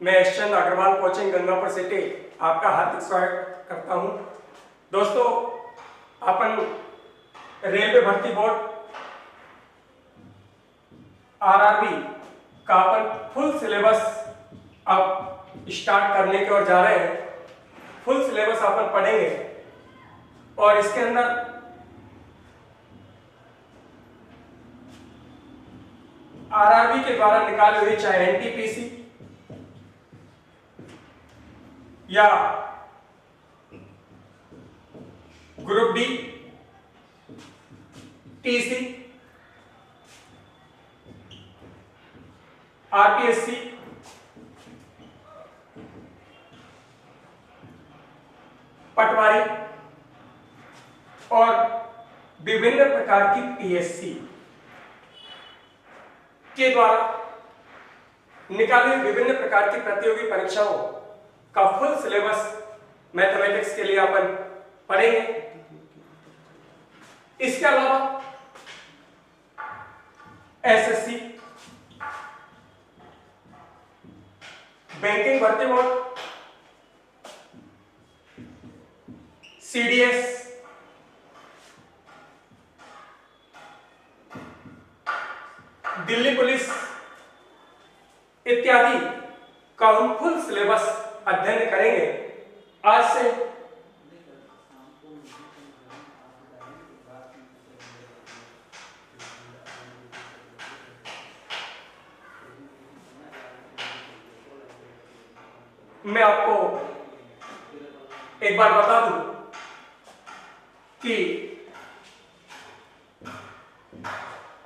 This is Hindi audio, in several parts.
मैं यशचंद अग्रवाल कोचिंग गंगापुर सिटी आपका हार्दिक स्वागत करता हूं। दोस्तों, अपन रेलवे भर्ती बोर्ड आरआरबी का अपन फुल सिलेबस अब स्टार्ट करने की ओर जा रहे हैं। फुल सिलेबस अपन पढ़ेंगे और इसके अंदर आरआरबी के द्वारा निकाली हुई चाहे एनटीपीसी या ग्रुप डी, टीसी, आरपीएससी, पटवारी और विभिन्न प्रकार की पीएससी के द्वारा निकाली विभिन्न प्रकार की प्रतियोगी परीक्षाओं का फुल सिलेबस मैथमेटिक्स के लिए अपन पढ़ेंगे। इसके अलावा एसएससी, बैंकिंग भर्ती बोर्ड, सीडीएस, दिल्ली पुलिस इत्यादि का हम फुल सिलेबस अध्ययन करेंगे। आज से मैं आपको एक बार बता दूं कि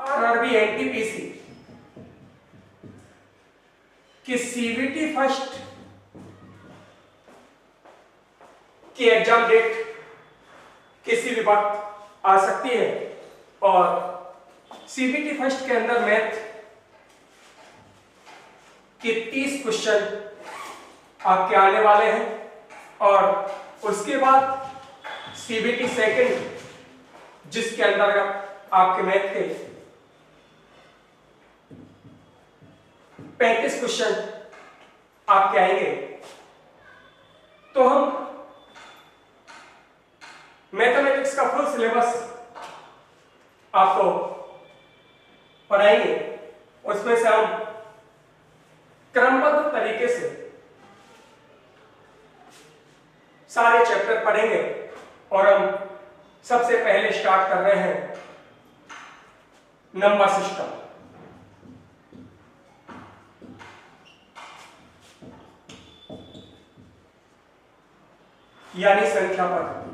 आरआरबी एनटीपीसी कि सीबीटी फर्स्ट की एग्जाम डेट किसी भी वक्त आ सकती है और सीबीटी फर्स्ट के अंदर मैथ के 30 क्वेश्चन आपके आने वाले हैं और उसके बाद सीबीटी सेकंड जिसके अंतर्गत आपके मैथ के 35 क्वेश्चन आपके आएंगे। तो हम मैथमेटिक्स का फुल सिलेबस आपको पढ़ाएंगे। उसमें से हम क्रमबद्ध तरीके से सारे चैप्टर पढ़ेंगे और हम सबसे पहले स्टार्ट कर रहे हैं नंबर सिस्टम। यानी संख्या पद्धति।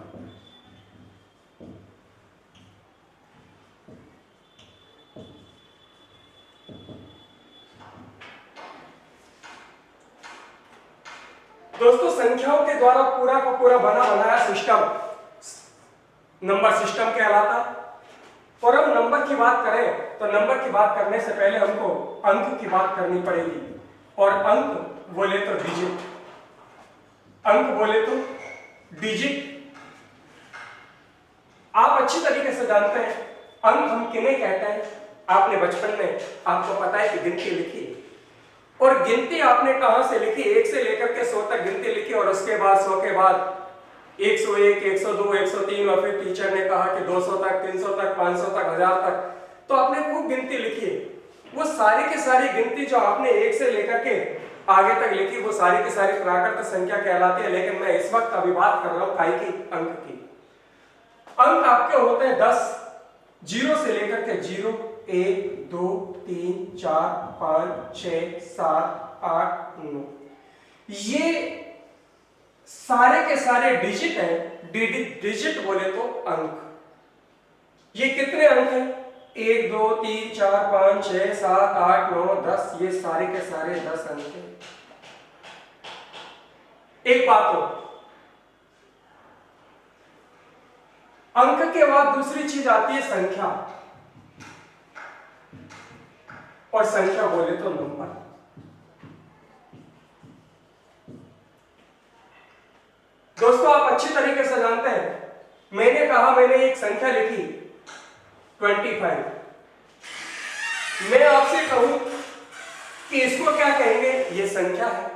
दोस्तों, संख्याओं के द्वारा पूरा का पूरा बना बनाया सिस्टम नंबर सिस्टम कहलाता। और हम नंबर की बात करें तो नंबर की बात करने से पहले हमको अंक की बात करनी पड़ेगी। और अंक बोले तो डिजिट, अंक बोले तो डिजिट। आप अच्छी तरीके से जानते हैं अंक हम किन्हें कहते हैं। आपने बचपन में आपको पता है कि गिनती लिखी और गिनती आपने कहां से लिखी, 1 से लेकर के 100 तक गिनती लिखी और उसके बाद 100 के बाद 101, 102, 103 और फिर टीचर ने कहा कि 200 तक, 300 तक, 500 तक, 1000 तक। तो आपने खूब गिनती लिखी। वो सारी की सारी गिनती जो आपने 1 से लेकर के आगे तक लिखी वो सारी की सारी प्राकृत संख्या कहलाती है। लेकिन मैं इस वक्त अभी बात कर रहा हूं काय की, अंक की। अंक आपके होते हैं 10, 0 से लेकर के 0, 1, 2, 3, 4, 5, 6, 7, 8, 9। ये सारे के सारे डिजिट हैं। डिजिट बोले तो अंक। ये कितने अंक हैं? 1, 2, 3, 4, 5, 6, 7, 8, 9, 10। ये सारे के सारे 10 अंक हैं। एक बात हो, अंक के बाद दूसरी चीज आती है संख्या। और संख्या बोले तो नंबर। दोस्तों, आप अच्छी तरीके से जानते हैं मैंने कहा मैंने एक संख्या लिखी 25। मैं आपसे कहूं कि इसको क्या कहेंगे, ये संख्या है।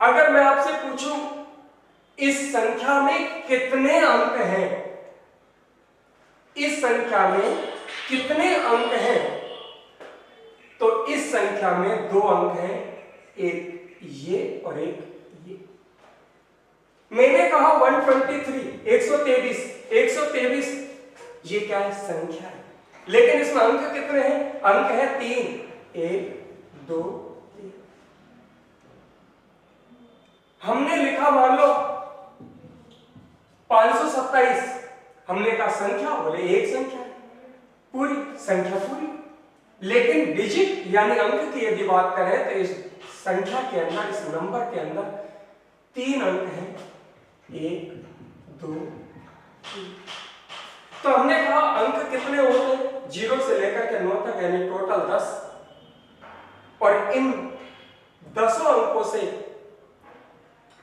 अगर मैं आपसे पूछूं इस संख्या में कितने अंक हैं, इस संख्या में कितने अंक हैं, तो इस संख्या में 2 अंक हैं, एक ये और एक ये। मैंने कहा 123, 123 ये क्या है? संख्या है, लेकिन इसमें अंक कितने हैं? अंक है 3, 1 2 3। हमने लिखा मान लो 527, हमने कहा संख्या, बोले एक संख्या है, पूरी संख्या पूरी। लेकिन डिजिट यानी अंक की यदि बात करें तो इस संख्या के अंदर, इस नंबर के अंदर 3 अंक हैं, 1 2 3। तो हमने कहा अंक कितने होते हैं? 0 से लेकर के 9 तक, यानी टोटल 10। और इन 10 अंकों से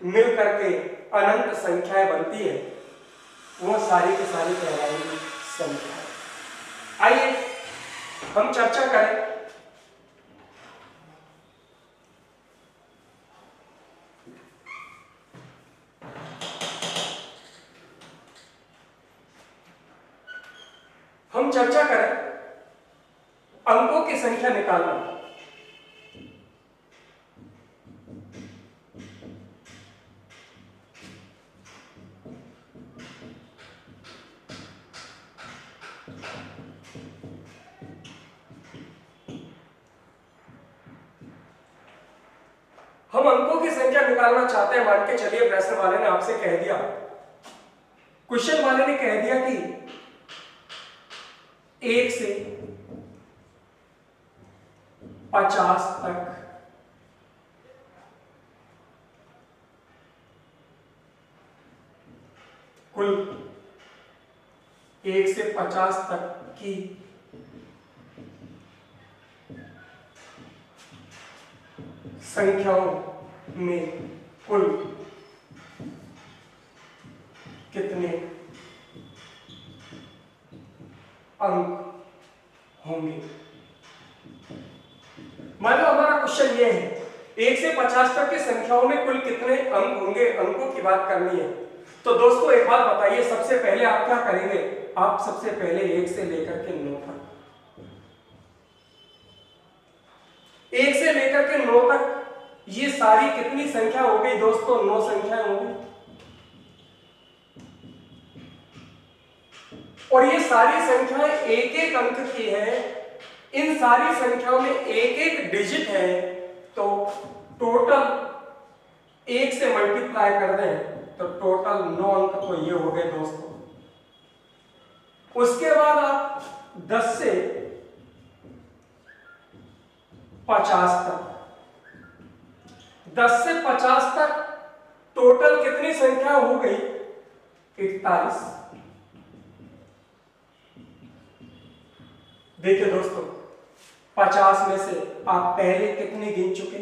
मिल करके अनंत संख्याएं बनती है, वो सारी की सारी कहलाएंगी संख्या। आइए हम चर्चा करें। हम चर्चा करें अंकों की संख्या निकालना। हम अंकों की संख्या निकालना चाहते हैं। मान के चलिए प्रश्न वाले ने आपसे कह दिया, क्वेश्चन वाले ने कह दिया कि 1 से 50 तक कुल 1 से 50 तक की संख्याओं में कुल कितने अंक होंगे। मान लो हमारा क्वेश्चन ये है 1 से 50 तक की संख्याओं में कुल कितने अंक होंगे, अंकों की बात करनी है। तो दोस्तों एक बात बताइए, सबसे पहले आप क्या करेंगे? आप सबसे पहले 1 से लेकर के 9 तक, 1 से लेकर के 9 तक ये सारी कितनी संख्या हो गई दोस्तों? 9 संख्याएं हो गई। और ये सारी संख्याएं एक एक अंक की है, इन सारी संख्याओं में एक एक डिजिट है, तो टोटल 1 से मल्टीप्लाई कर दें तो टोटल 9 अंक तो ये हो गए दोस्तों। उसके बाद आप 10 से 50 तक, 10 से 50 तक टोटल कितनी संख्या हो गई? 41। देखिए दोस्तों 50 में से आप पहले कितने गिन चुके?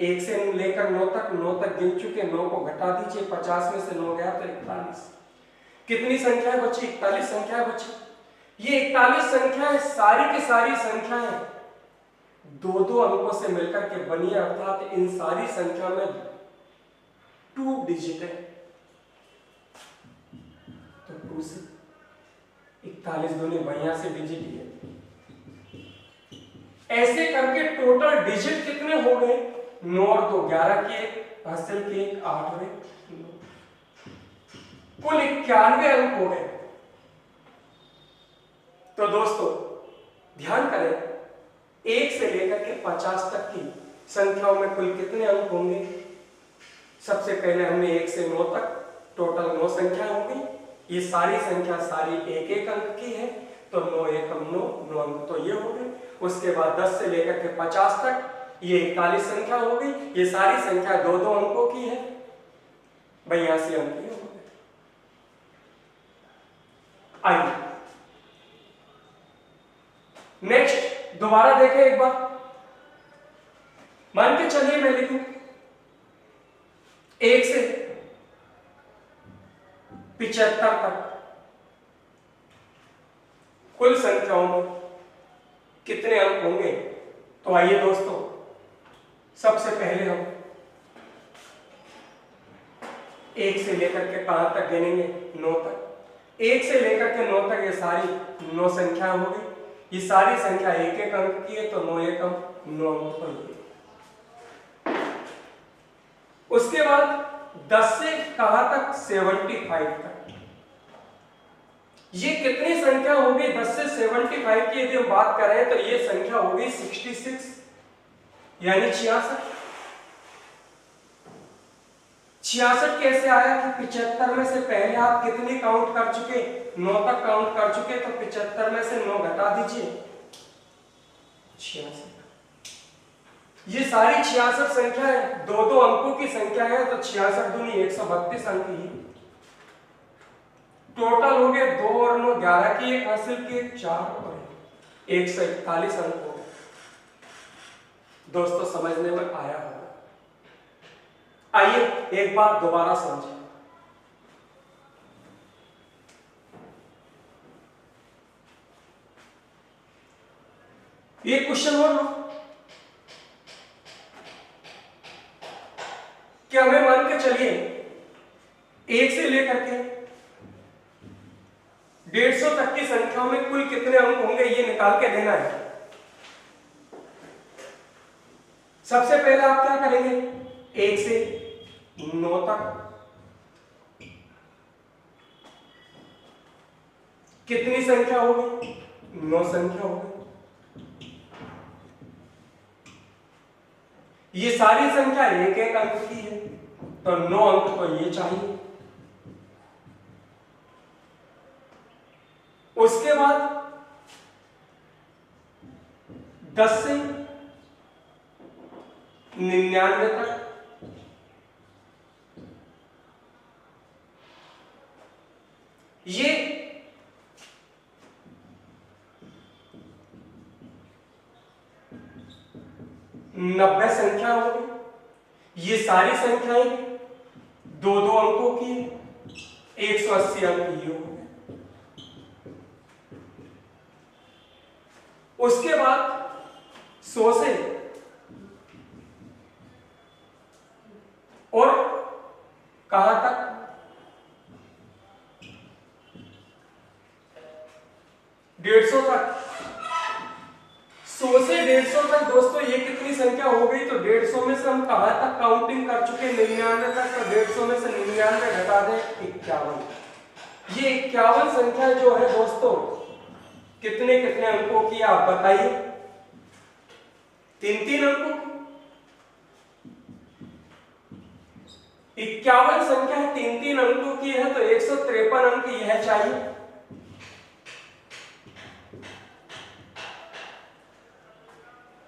1 से लेकर 9 तक, 9 तक गिन चुके, 9 को घटा दीजिए, 50 में से 9 गया तो 41। कितनी संख्याएं बची? 41 संख्याएं बची। ये 41 संख्याएं सारी की सारी संख्याएं 2-2 अंकों से मिलकर के बनी है, अर्थात इन सारी संख्या में 2 डिजिट है। तो 2 से 41 दूनी 82 डिजिट है। ऐसे करके टोटल डिजिट कितने हो गए? 9 और 2 11 के, हासिल के 8 हुए, कुल 91 अंक हो गए। तो दोस्तों ध्यान करें, 1 से लेकर के 50 तक की संख्याओं में कुल कितने अंक होंगे? सबसे पहले हमने 1 से 9 तक टोटल 9 संख्या होंगी। ये सारी संख्या सारी एक एक अंक की है, तो 9 एकम 9 अंक तो ये हो गए। उसके बाद 10 से लेकर के 50 तक ये 41 संख्या हो गई। ये सारी संख्या 2-2 अंकों की है, 82 अंक की हो गए। आइए नेक्स्ट दोबारा देखें एक बार। मान के चलिए मैं लिखूं 1 से 75 तक कुल संख्याओं में कितने अंक होंगे? तो आइए दोस्तों सबसे पहले हम 1 से लेकर के कहां तक गिनेंगे? 9 तक। 1 से लेकर के 9 तक ये सारी 9 संख्या हो गई। ये सारी संख्या एक एक अंक की है, तो 9 एकम 9 अंक पर हुई। उसके बाद 10 से कहां तक? 75 तक। ये कितनी संख्या होगी? 10 से 75 की यदि हम बात करें तो ये संख्या होगी 66, यानी 66। 66 कैसे आया कि 75 में से पहले आप कितनी काउंट कर चुके? 9 तक काउंट कर चुके, तो 75 में से 9 घटा दीजिए, 66। ये सारी 66 संख्या है, दो दो अंकों की संख्या है, तो 66 दूनी 132 अंक ही टोटल हो गए। 2 और 9 11 की एक हासिल किए, 4 और 141 अंक हो गए। दोस्तों समझने में आया होगा। आइए एक बात दोबारा समझें। ये क्वेश्चन और लो कि हमें मान के चलिए 1 से लेकर के 150 तक की संख्याओं में कुल कितने अंक होंगे ये निकाल के देना है। सबसे पहले आप क्या करेंगे? 1 से 9 तक कितनी संख्या होगी? 9 संख्या होगी। ये सारी संख्या एक एक अंक की है, तो 9 अंक तो ये चाहिए। उसके बाद 10 से 99 तक ये 90 संख्या होगी। ये सारी संख्याएं दो दो अंकों की, 180 अंक ये हो गए। उसके बाद 100 से और कहां तक? 150 तक। 100 से 150 तक दोस्तों ये कितनी संख्या हो गई? तो 150 में से हम कहां तक काउंटिंग कर चुके? 99 तक। तो 150 में से 99 घटा दें, 51। ये 51 संख्या जो है दोस्तों कितने कितने अंकों की आप बताइए? 3-3 अंकों की। 51 संख्या 3-3 अंकों की है, तो 153 अंक यह चाहिए।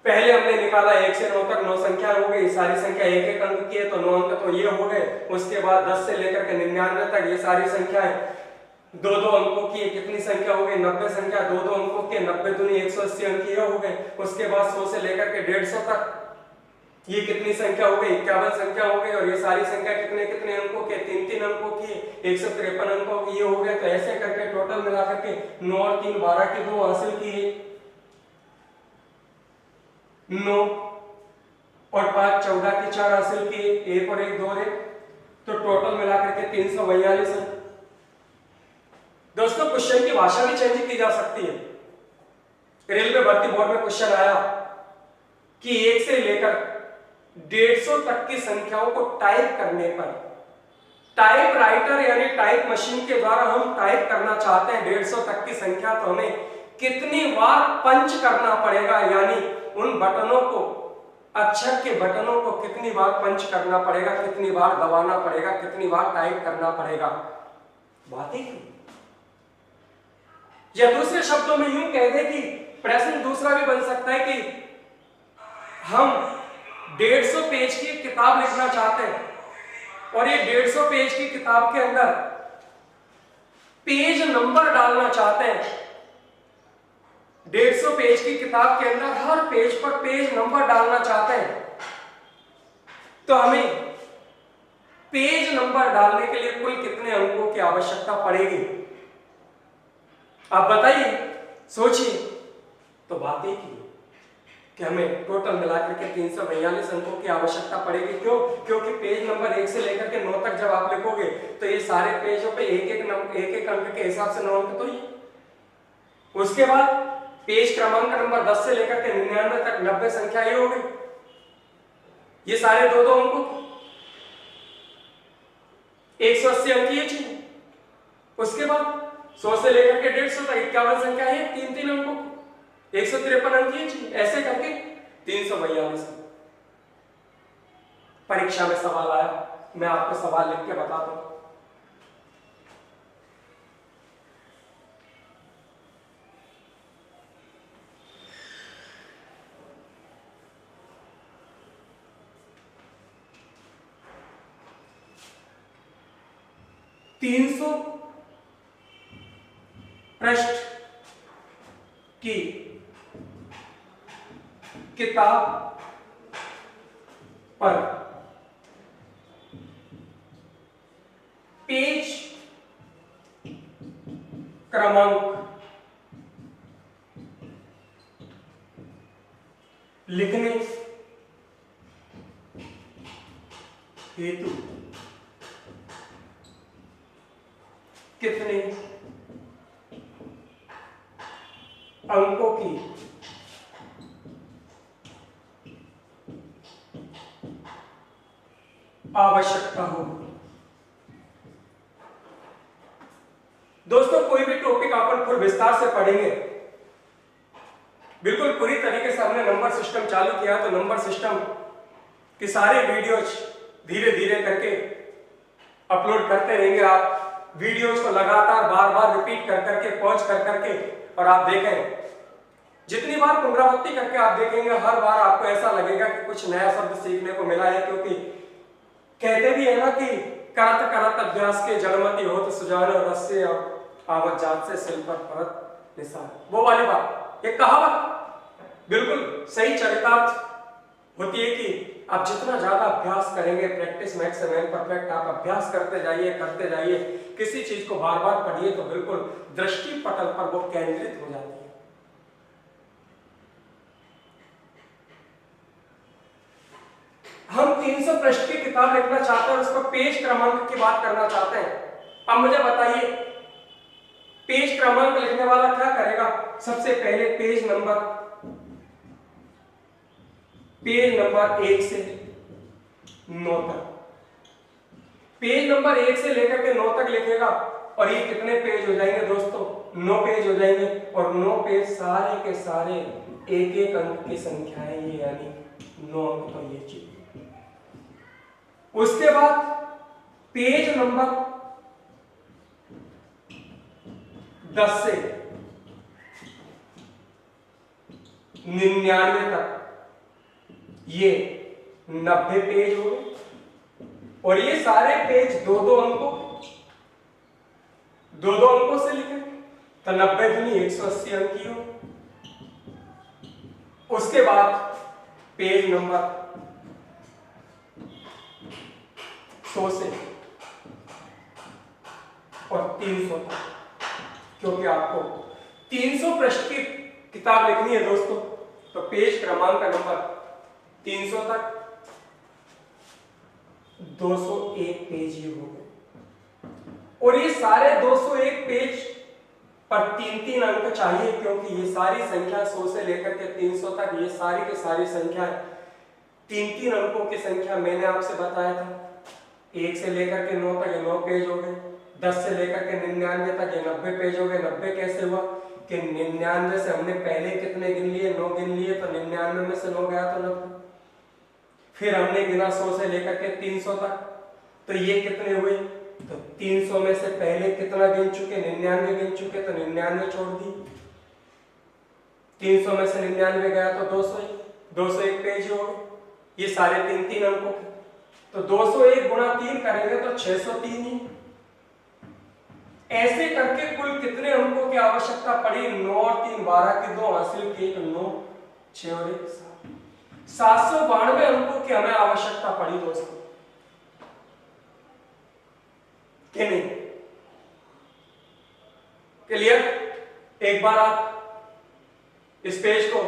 पहले हमने निकाला 1 से 9 तक 9 संख्या हो गई। सारी संख्या एक एक अंक की है, तो 9 अंक तो ये हो गए। उसके बाद 10 से लेकर के 99 तक ये सारी संख्याएं दो दो अंकों की है। कितनी संख्या हो गई? 90 संख्या दो दो अंकों के, 90 दूनी 180 अंक ये हो गए। उसके बाद 100 से लेकर के 150 तक ये कितनी संख्या हो गई? 51 संख्या हो गई। और ये सारी संख्या कितने कितने अंकों के? 3-3 अंकों की, 153 अंकों की ये हो गए। तो ऐसे करके टोटल मिला करके 9 और 3 12 की 2 हासिल की, 9 और 5 14 की 4 हासिल की, 1 और 1 2 और 1, तो टोटल मिला करके 342 है। दोस्तों क्वेश्चन की भाषा भी चेंज की जा सकती है। रेलवे भर्ती बोर्ड में क्वेश्चन आया कि 1 से लेकर 150 तक की संख्याओं को टाइप करने पर टाइप राइटर यानी टाइप मशीन के द्वारा हम टाइप करना चाहते हैं 150 तक की संख्या, तो हमें कितनी बार पंच करना पड़ेगा? यानी उन बटनों को, अक्षर के बटनों को कितनी बार पंच करना पड़ेगा, कितनी बार दबाना पड़ेगा, कितनी बार टाइप करना पड़ेगा? बात ही या दूसरे शब्दों में यूं कह दे कि प्रश्न दूसरा भी बन सकता है कि हम 150 पेज की किताब लिखना चाहते हैं और ये 150 पेज की किताब के अंदर पेज नंबर डालना चाहते हैं। 150 पेज की किताब के अंदर हर पेज पर पेज नंबर डालना चाहते हैं, तो हमें पेज नंबर डालने के लिए कुल कितने अंकों की आवश्यकता पड़ेगी? आप बताइए, सोचिए। तो बात एक ही, कि हमें टोटल मिलाकर के 342 अंकों की आवश्यकता पड़ेगी। क्यों? क्योंकि पेज नंबर 1 से लेकर के 9 तक जब आप लिखोगे तो ये सारे पेजों पे एक एक अंक के हिसाब से 9 अंक तो ही। उसके बाद पेज क्रमांक नंबर 10 से लेकर के 99 तक 90 संख्या ये हो गई, ये सारे दो दो अंकों 180 अंक ये चाहिए। उसके बाद 100 से लेकर के 150 तक 51 संख्या है, 3 अंकों 153 अंक ये चाहिए। ऐसे करके 342। परीक्षा में सवाल आया, मैं आपको सवाल लिख के बताता हूं। तीन सौ पृष्ठ की किताब पर पेज क्रमांक लिखने हेतु कितने अंकों की आवश्यकता होगी। दोस्तों कोई भी टॉपिक अपन पूर्ण विस्तार से पढ़ेंगे, बिल्कुल पूरी तरीके से हमने नंबर सिस्टम चालू किया तो नंबर सिस्टम के सारे वीडियोज धीरे धीरे करके अपलोड करते रहेंगे। आप वीडियोज को लगातार बार बार रिपीट कर करके पॉज कर करके और आप देखें, जितनी बार पुनरावृत्ति करके आप देखेंगे हर बार आपको ऐसा लगेगा कि कुछ नया शब्द सीखने को मिला है। क्योंकि कहते भी है ना कि करत करत अभ्यास के जड़मति होत सुजान और रस्से आवत जात से सिल पर परत निशान, वो वाली बात, ये कहावत बिल्कुल सही चरितार्थ होती है कि आप जितना ज्यादा अभ्यास करेंगे, practice makes a man perfect, आप अभ्यास करते जाइए, किसी चीज को बार बार पढ़िए तो बिल्कुल दृष्टि पटल पर वो केंद्रित हो जाती है। हम 300 पृष्ठ की किताब लिखना चाहते हैं, उसको पेज क्रमांक की बात करना चाहते हैं। अब मुझे बताइए पेज क्रमांक लिखने वाला क्या करेगा? सबसे पहले पेज नंबर 1 से 9 तक, पेज नंबर 1 से लेकर के 9 तक लिखेगा। और ये कितने पेज हो जाएंगे दोस्तों? 9 पेज हो जाएंगे। और 9 पेज सारे के सारे एक एक अंक की संख्याएं, ये यानी 9 अंक तो ये चाहिए। उसके बाद पेज नंबर 10 से 99 तक ये 90 पेज हो गए। और ये सारे पेज दो दो अंकों से लिखे तो 90 दूनी 180 अंक की हो। उसके बाद पेज नंबर 100 से और 300 तक, क्योंकि आपको 300 पृष्ठ की किताब लिखनी है दोस्तों, तो पेज क्रमांक का नंबर 300 तक 201 पेज ये हो गए। और ये सारे 201 पेज पर 3-3 अंक चाहिए, क्योंकि ये सारी संख्या 100 से लेकर के 300 तक ये सारी की सारी संख्या 3-3 अंकों की संख्या। मैंने आपसे बताया था 1 से लेकर के 9 तक ये 9 पेज हो गए, 10 से लेकर के 99 तक ये 90 पेज हो गए। 90 कैसे हुआ कि 99 से हमने पहले कितने गिन लिए? 9 गिन लिए, तो 99 में से 9 गया तो 90। फिर हमने गिना 100 से लेकर के 300 तक, तो ये कितने हुए? तो 300 में से पहले कितना गिन चुके? 99 गिन चुके, तो 99 छोड़ दी। 300 में से 99 गया तो 201 पेज हो गए। ये सारे 3-3 अंकों के, तो 201 गुणा 3 करेंगे तो 603 ही। ऐसे करके कुल कितने अंकों की आवश्यकता पड़ी? 9 और 3 12 की 2 हासिल की, 9 6 और 1 792 अंकों की हमें आवश्यकता पड़ी दोस्तों, कि नहीं? क्लियर? एक बार आप इस पेज को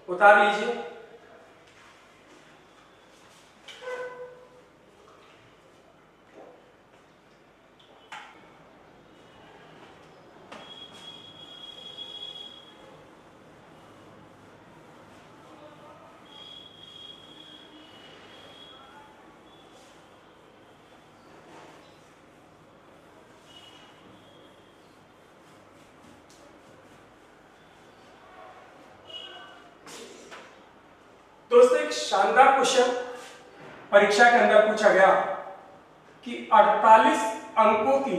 उतार लीजिए। दोस्तों एक शानदार क्वेश्चन परीक्षा के अंदर पूछा गया कि 48 अंकों की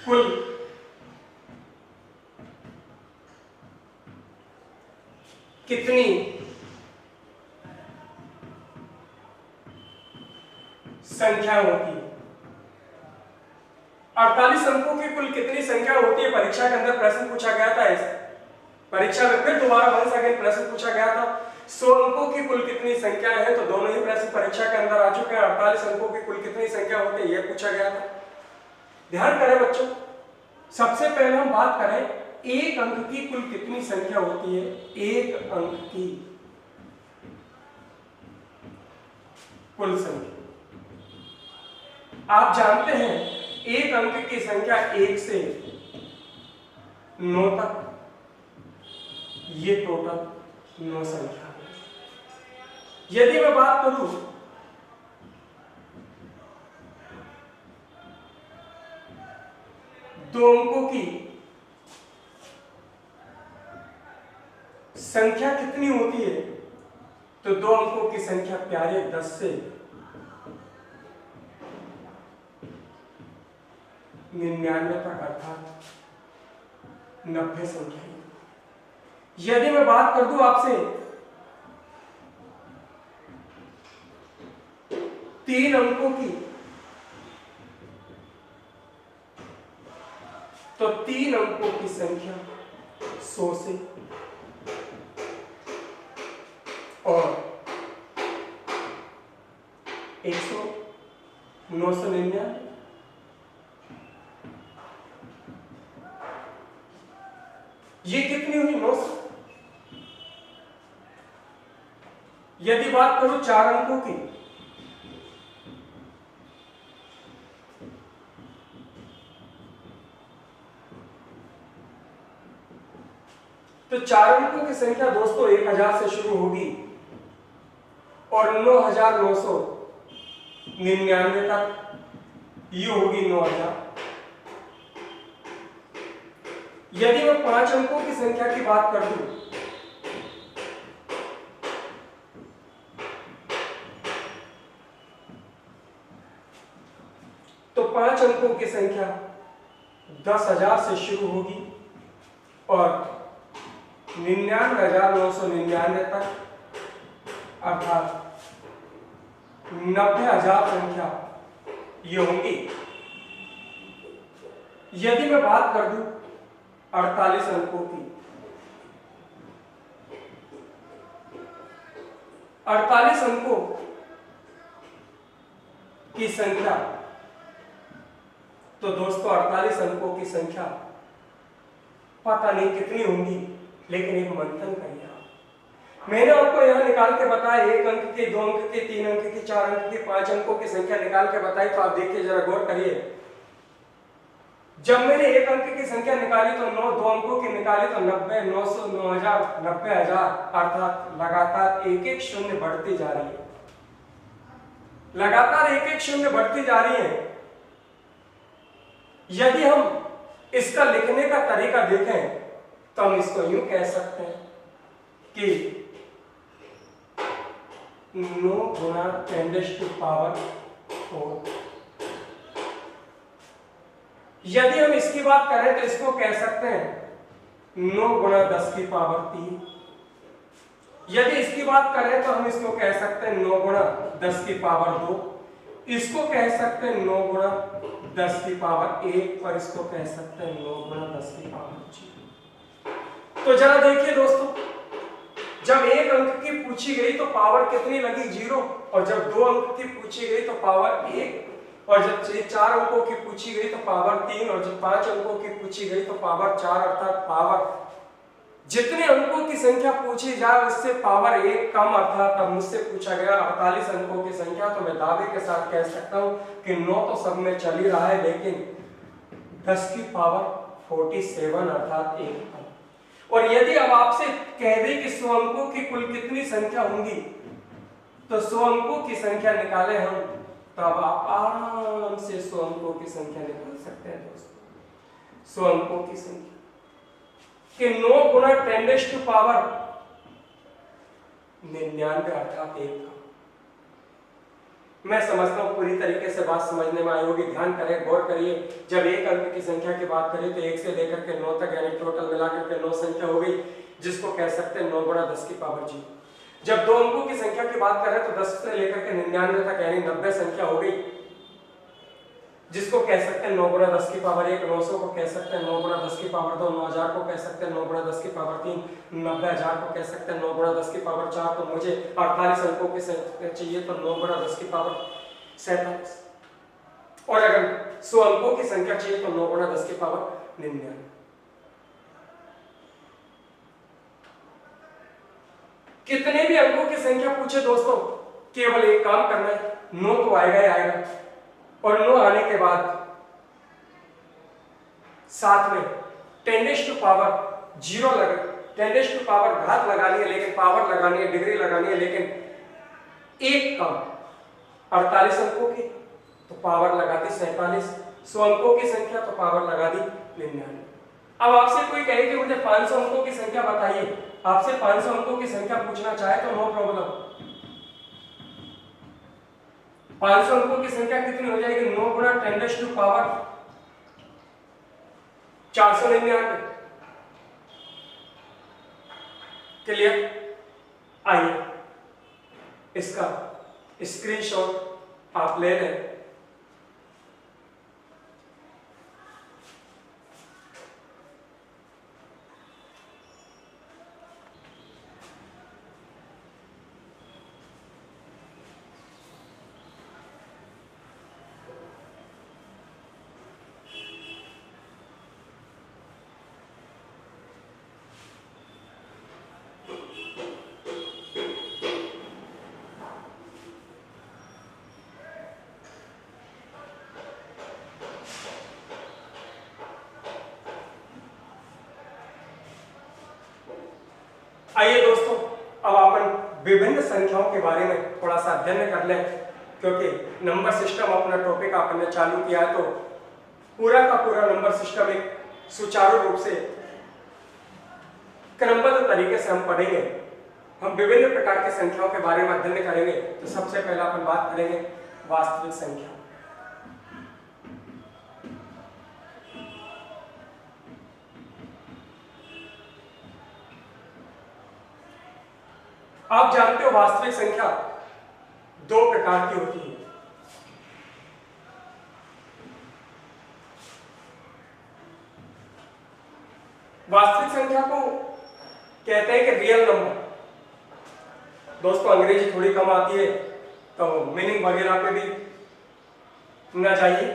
कुल कितनी संख्या होती है। 48 अंकों की कुल कितनी संख्या होती है, परीक्षा के अंदर प्रश्न पूछा गया था। ऐसा परीक्षा में फिर दोबारा वंस अगेन प्रश्न पूछा गया था 100 अंकों की कुल कितनी संख्या है। तो दोनों ही प्रश्न परीक्षा के अंदर आ चुके हैं। 48 अंकों की कुल कितनी संख्या होती है यह पूछा गया था। ध्यान करें बच्चों, सबसे पहले हम बात करें एक अंक की कुल कितनी संख्या होती है। एक अंक की कुल संख्या, आप जानते हैं एक अंक की संख्या 1 से 9 तक, ये टोटल 9 संख्या है। यदि मैं बात करूं दो अंकों की संख्या कितनी होती है, तो दो अंकों की संख्या प्यारे 10 से 99 तक अर्थात 90 संख्या। यदि मैं बात कर दूं आपसे 3 अंकों की, तो 3 अंकों की संख्या 100 से और 100, 999, ये कितनी हुई 900। यदि बात करूं 4 अंकों की, तो 4 अंकों की संख्या दोस्तों 1000 से शुरू होगी और 9999 तक ये होगी 9000। यदि मैं 5 अंकों की संख्या की बात कर दूं, तो 5 अंकों की संख्या 10,000 से शुरू होगी और 99,999 तक अर्थात 90,000 संख्या ये होंगी। यदि मैं बात कर दूं 48 अंकों की, 48 अंकों की संख्या, तो दोस्तों 48 अंकों की संख्या पता नहीं कितनी होंगी, लेकिन एक मंथन करिए आप। मैंने आपको यहां निकाल के बताया 1 अंक की, 2 अंक की, 3 अंक की, 4 अंक की, 5 अंकों की संख्या निकाल के बताई। तो आप देखिए, जरा गौर करिए, जब मैंने 1 अंक की संख्या निकाली तो 2 अंकों की निकाली तो 90, 900, 9000, 90,000 अर्थात लगातार एक एक शून्य बढ़ती जा रही है। लगातार एक एक शून्य बढ़ती जा रही है। यदि हम इसका लिखने का तरीका देखें तो हम इसको यूं कह सकते हैं कि 9 गुणा 10⁴। यदि हम इसकी बात करें तो इसको कह सकते हैं 9 गुणा 10⁻3। यदि इसकी बात करें तो हम इसको कह सकते हैं 9 गुणा 10⁻2। इसको कह सकते हैं 9 गुणा 10⁻1 और इसको कह सकते हैं 9 गुणा 10⁻0। तो जरा देखिए दोस्तों, जब 1 अंक की पूछी गई तो पावर कितनी लगी 0, और जब 2 अंक की पूछी गई तो पावर 1, और जब 4 अंकों की पूछी गई तो पावर 3, और जब 5 अंकों की पूछी गई तो पावर 4 अर्थात पावर जितने अंकों की संख्या पूछी जाए उससे पावर 1 कम, अर्थात अब मुझसे पूछा गया 48 अंकों की संख्या, तो मैं दावे के साथ कह सकता हूं कि 9 तो सब में चल ही रहा है, लेकिन 10 की पावर 47 अर्थात 1 कम। और यदि अब आपसे कह दे कि 100 अंकों की कुल कितनी संख्या होंगी, तो 100 अंकों की संख्या निकाले हम, तो अब आप आराम से 100 अंकों की संख्या निकाल सकते हैं दोस्तों। 100 अंकों की संख्या कि 9 गुना 10 टू पावर 99 अर्थात 1 कम। मैं समझता हूं पूरी तरीके से बात समझने में आई होगी। ध्यान करें, गौर करिए। जब एक अंक की संख्या की बात करें तो 1 से लेकर के 9 तक, यानी टोटल मिलाकर के 9 संख्या हो गई, जिसको कह सकते हैं 9 गुणा 10 की पावर 0। जब दो अंकों की संख्या की बात करें तो 10 से लेकर के 99 तक, यानी 90 संख्या हो गई, जिसको कह सकते हैं 9 गुणा 10 की पावर 1। 900 को कह सकते हैं 9 गुणा 10 की पावर 2। 9000 को कह सकते हैं 9 गुणा 10 की पावर 3। 90000 को कह सकते हैं 9 गुणा 10 की पावर 4। तो मुझे 48 अंकों की संख्या चाहिए, तो 9 गुणा 10 की पावर 47। और अगर 100 अंकों की संख्या चाहिए तो 9 गुणा 10 की पावर 99। कितने भी अंकों की संख्या पूछे दोस्तों, केवल एक काम करना है, 9 तो आएगा ही आएगा, और 9 आने के बाद साथ में 10 टू पावर 0 लगा, 10 टू पावर घात लगानी है, लेकिन पावर लगानी है, डिग्री लगानी है, लेकिन एक कम। 48 अंकों की तो पावर लगा दी 47। 100 अंकों की संख्या तो पावर लगा दी 99। अब आपसे कोई कहे कि मुझे 500 अंकों की संख्या बताइए, आपसे 500 अंकों की संख्या पूछना चाहे तो नो प्रॉब्लम। 500 अंकों की संख्या कितनी हो जाएगी? 9 गुणा 10 टू पावर 499। क्लियर? आइए इसका स्क्रीनशॉट आप ले लें। आइए दोस्तों, अब अपन विभिन्न संख्याओं के बारे में थोड़ा सा अध्ययन कर लें, क्योंकि नंबर सिस्टम अपना टॉपिक आपने चालू किया है, तो पूरा का पूरा नंबर सिस्टम एक सुचारू रूप से क्रमबद्ध तरीके से हम पढ़ेंगे। हम विभिन्न प्रकार की संख्याओं के बारे में अध्ययन करेंगे। तो सबसे पहले अपन बात करेंगे वास्तविक संख्या। आप जानते हो वास्तविक संख्या दो प्रकार की होती है। वास्तविक संख्या को कहते हैं कि रियल नंबर। दोस्तों अंग्रेजी थोड़ी कम आती है तो मीनिंग वगैरह पे भी ना जाइए।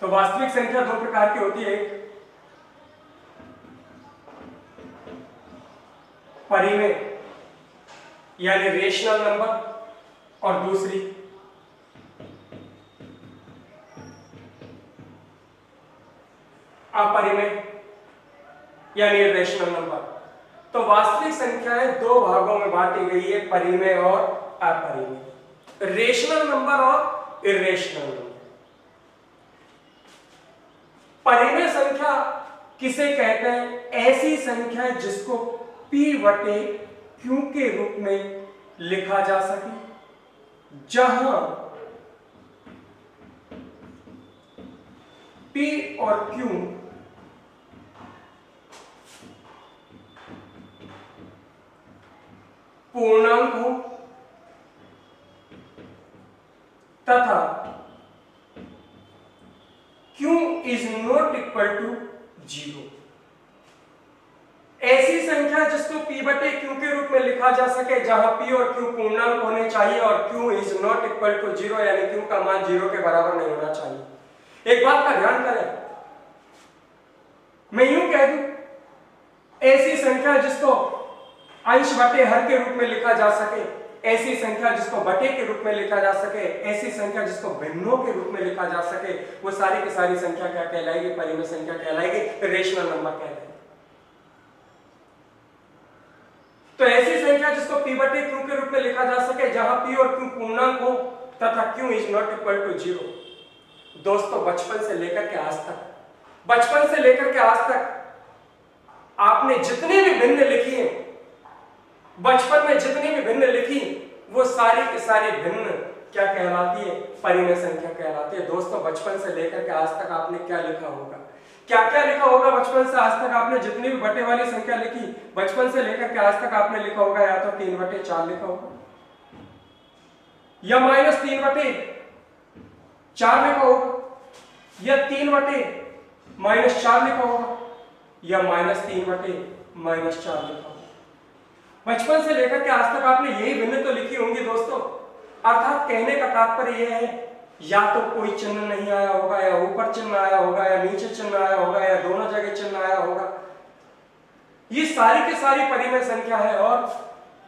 तो वास्तविक संख्या दो प्रकार की होती है, परिमेय यानी रेशनल नंबर, और दूसरी अपरिमेय यानी इर्रेशनल नंबर। तो वास्तविक संख्याएं दो भागों में बांटी गई है, परिमेय और अपरिमेय, रेशनल नंबर और इर्रेशनल नंबर। परिमेय संख्या किसे कहते हैं? ऐसी संख्या जिसको P बटे Q के रूप में लिखा जा सके, जहां P और Q पूर्णांक हो तथा Q is not equal to 0। ऐसी संख्या जिसको P बटे Q के रूप में लिखा जा सके, जहां P और Q पूर्णांक होने चाहिए और Q is not equal to 0, यानी Q का मान 0 के बराबर नहीं होना चाहिए। एक बात का ध्यान करें, मैं यूं कह दूं ऐसी संख्या जिसको अंश बटे हर के रूप में लिखा जा सके, ऐसी संख्या जिसको बटे के रूप में लिखा जा सके, ऐसी संख्या जिसको भिन्नों के रूप में लिखा जा सके, वो सारी की सारी संख्या क्या कहलाएगी? परिमेय संख्या कहलाएगी, रेशनल नंबर कहलाएगी। तो ऐसी संख्या जिसको p बटे q के रूप में लिखा जा सके, जहां p और q पूर्णांक हो तथा q is not equal to 0। दोस्तों बचपन से लेकर के आज तक, बचपन से लेकर के आज तक आपने जितनी भी भिन्न लिखी है, बचपन में जितनी भी भिन्न लिखी, वो सारी की सारी भिन्न क्या कहलाती है? परिमेय संख्या कहलाती है। दोस्तों बचपन से लेकर के आज तक आपने क्या लिखा होगा? क्या क्या लिखा होगा? बचपन से आज तक आपने जितनी भी बटे वाली संख्या लिखी, बचपन से लेकर के आज तक आपने लिखा होगा या तो 3 बटे 4 लिखा होगा, या -3 बटे 4 लिखा होगा, या 3 बटे -4 लिखा होगा, या -3 बटे -4 लिखा होगा। बचपन से लेकर के आज तक आपने यही भिन्न तो लिखी होंगी दोस्तों। अर्थात कहने का तात्पर्य यह है, या तो कोई चिन्ह नहीं आया होगा, या ऊपर चिन्ह आया होगा, या नीचे चिन्ह आया होगा, या दोनों जगह चिन्ह आया होगा। ये सारी की सारी परिमेय संख्या है। और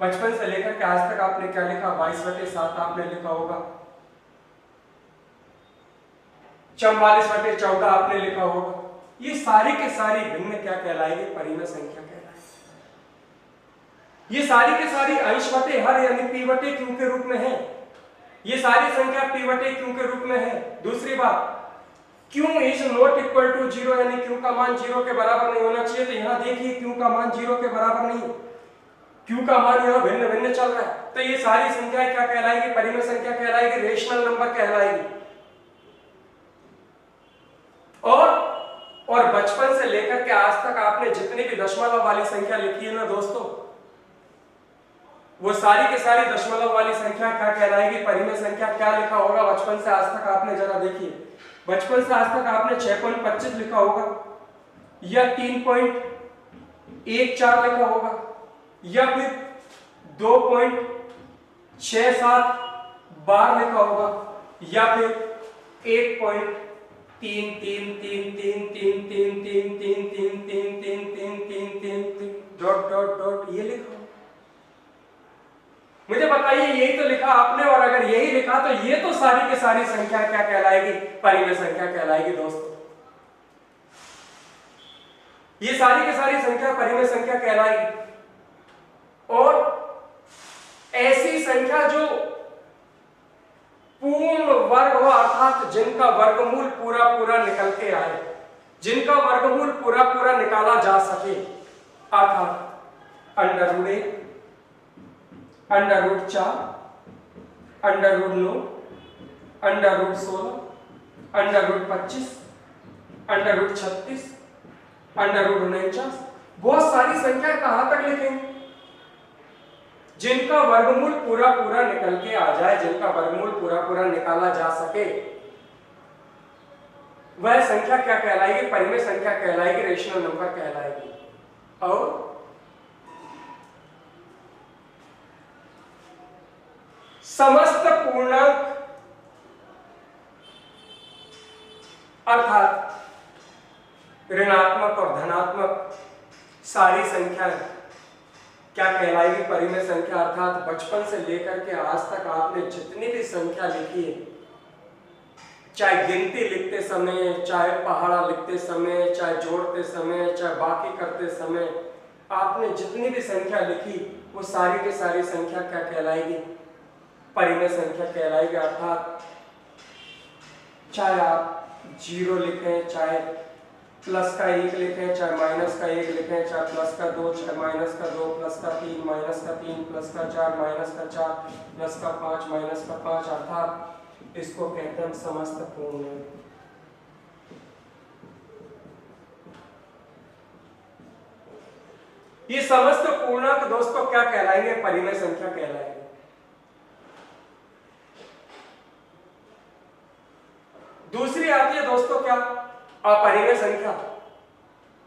बचपन से लेकर के आज तक आपने क्या लिखा? 22 बटे 7 आपने लिखा होगा, 44 बटे 14 आपने लिखा होगा। ये सारी की सारी भिन्न क्या कहलाएगी? परिमेय संख्या कहलाएगी। ये सारी की सारी अंश बटे हर यानी p बटे q के रूप में है। ये सारी संख्या p बटे q के रूप में है। दूसरी बात, q is not equal to 0 यानी q का मान 0 के बराबर नहीं होना चाहिए। तो यहां देखिए q का मान 0 के बराबर नहीं, q का मान यहां भिन्न भिन्न चल रहा है। तो ये सारी संख्या क्या कहलाएगी? परिमेय संख्या कहलाएगी, रेशनल नंबर कहलाएगी। और बचपन से लेकर के आज तक आपने जितनी भी दशमलव वाली संख्या लिखी है ना दोस्तों, वो सारी की सारी दशमलव वाली संख्या क्या कहलाएगी? परिमेय संख्या। क्या लिखा होगा बचपन से आज तक आपने? जरा देखिए, बचपन से आज तक आपने 6.25 लिखा होगा, या 3.14 लिखा होगा, या फिर 2.67 बार लिखा होगा, या फिर 1.3333333333333 डॉट डॉट डॉट ये लिखा। मुझे बताइए, यही तो लिखा आपने। और अगर यही लिखा तो ये तो सारी की सारी संख्या क्या कहलाएगी? परिमेय संख्या कहलाएगी दोस्तों। ये सारी की सारी संख्या परिमेय संख्या कहलाएगी। और ऐसी संख्या जो पूर्ण वर्ग हो, अर्थात जिनका वर्गमूल पूरा पूरा निकल के आए, जिनका वर्गमूल पूरा पूरा निकाला जा सके, अर्थात √1, √4, √9, √16, √25, √36, √49, बहुत सारी संख्या कहां तक लिखेंगे? जिनका वर्गमूल पूरा पूरा निकल के आ जाए, जिनका वर्गमूल पूरा पूरा निकाला जा सके, वह संख्या क्या कहलाएगी? परिमेय संख्या कहलाएगी, रेशनल नंबर कहलाएगी। और समस्त पूर्णांक अर्थात ऋणात्मक और धनात्मक सारी संख्या क्या कहलाएगी? परिमेय संख्या। अर्थात बचपन से लेकर के आज तक आपने जितनी भी संख्या लिखी है, चाहे गिनती लिखते समय, चाहे पहाड़ा लिखते समय, चाहे जोड़ते समय, चाहे बाकी करते समय, आपने जितनी भी संख्या लिखी, वो सारी की सारी संख्या क्या कहलाएगी? परिमेय संख्या कहलाएगी। अर्थात चाहे आप 0 लिखें, चाहे प्लस का 1 लिखें, चाहे माइनस का 1 लिखें, चाहे प्लस का 2, चाहे माइनस का 2, प्लस का 3, माइनस का 3, प्लस का 4, माइनस का 4, प्लस का 5, माइनस का 5, अर्थात इसको कहते हैं समस्त पूर्णांक। ये समस्त पूर्णांक दोस्तों क्या कहलाएंगे? परिमेय संख्या कहलाएंगे। दूसरी आती है दोस्तों क्या? अपरिमेय संख्या,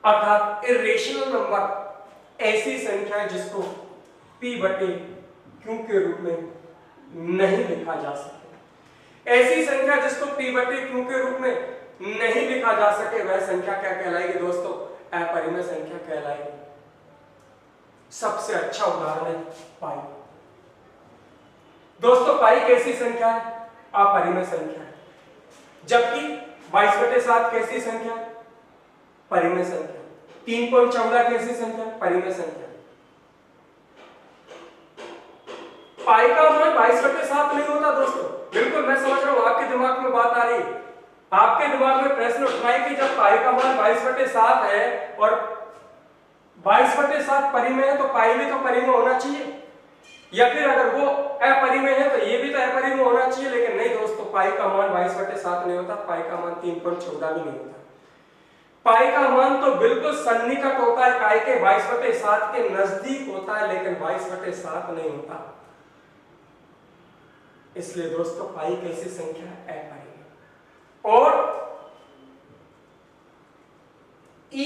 अर्थात इर्रेशनल नंबर। ऐसी संख्या जिसको p बटे q के रूप में नहीं लिखा जा सके, ऐसी संख्या जिसको p बटे q के रूप में नहीं लिखा जा सके, वह संख्या क्या कहलाएगी दोस्तों? अपरिमेय संख्या कहलाएगी। सबसे अच्छा उदाहरण है पाई। दोस्तों पाई कैसी संख्या है? अपरिमेय संख्या है। जबकि 22/7 कैसी संख्या है? परिमेय संख्या। 3.14 कैसी संख्या? परिमेय संख्या। पाई का मान 22/7 नहीं होता दोस्तों। बिल्कुल मैं समझ रहा हूं आपके दिमाग में बात आ रही है, आपके दिमाग में प्रश्न उठ रहा है कि जब पाई का मान 22/7 है और 22/7 परिमेय है तो पाई भी तो परिमेय होना चाहिए, या फिर अगर वो अपरिमेय है तो ये भी तो अपरिमेय होना चाहिए। लेकिन नहीं दोस्तों, पाई का मान 22/7 नहीं होता, पाई का मान 3.14 भी नहीं होता। पाई का मान तो बिल्कुल सन्निकट होता है, पाई के 22/7 के नजदीक होता है, लेकिन 22/7 नहीं होता। इसलिए दोस्तों पाई कैसी संख्या है? अपरिमेय। और ई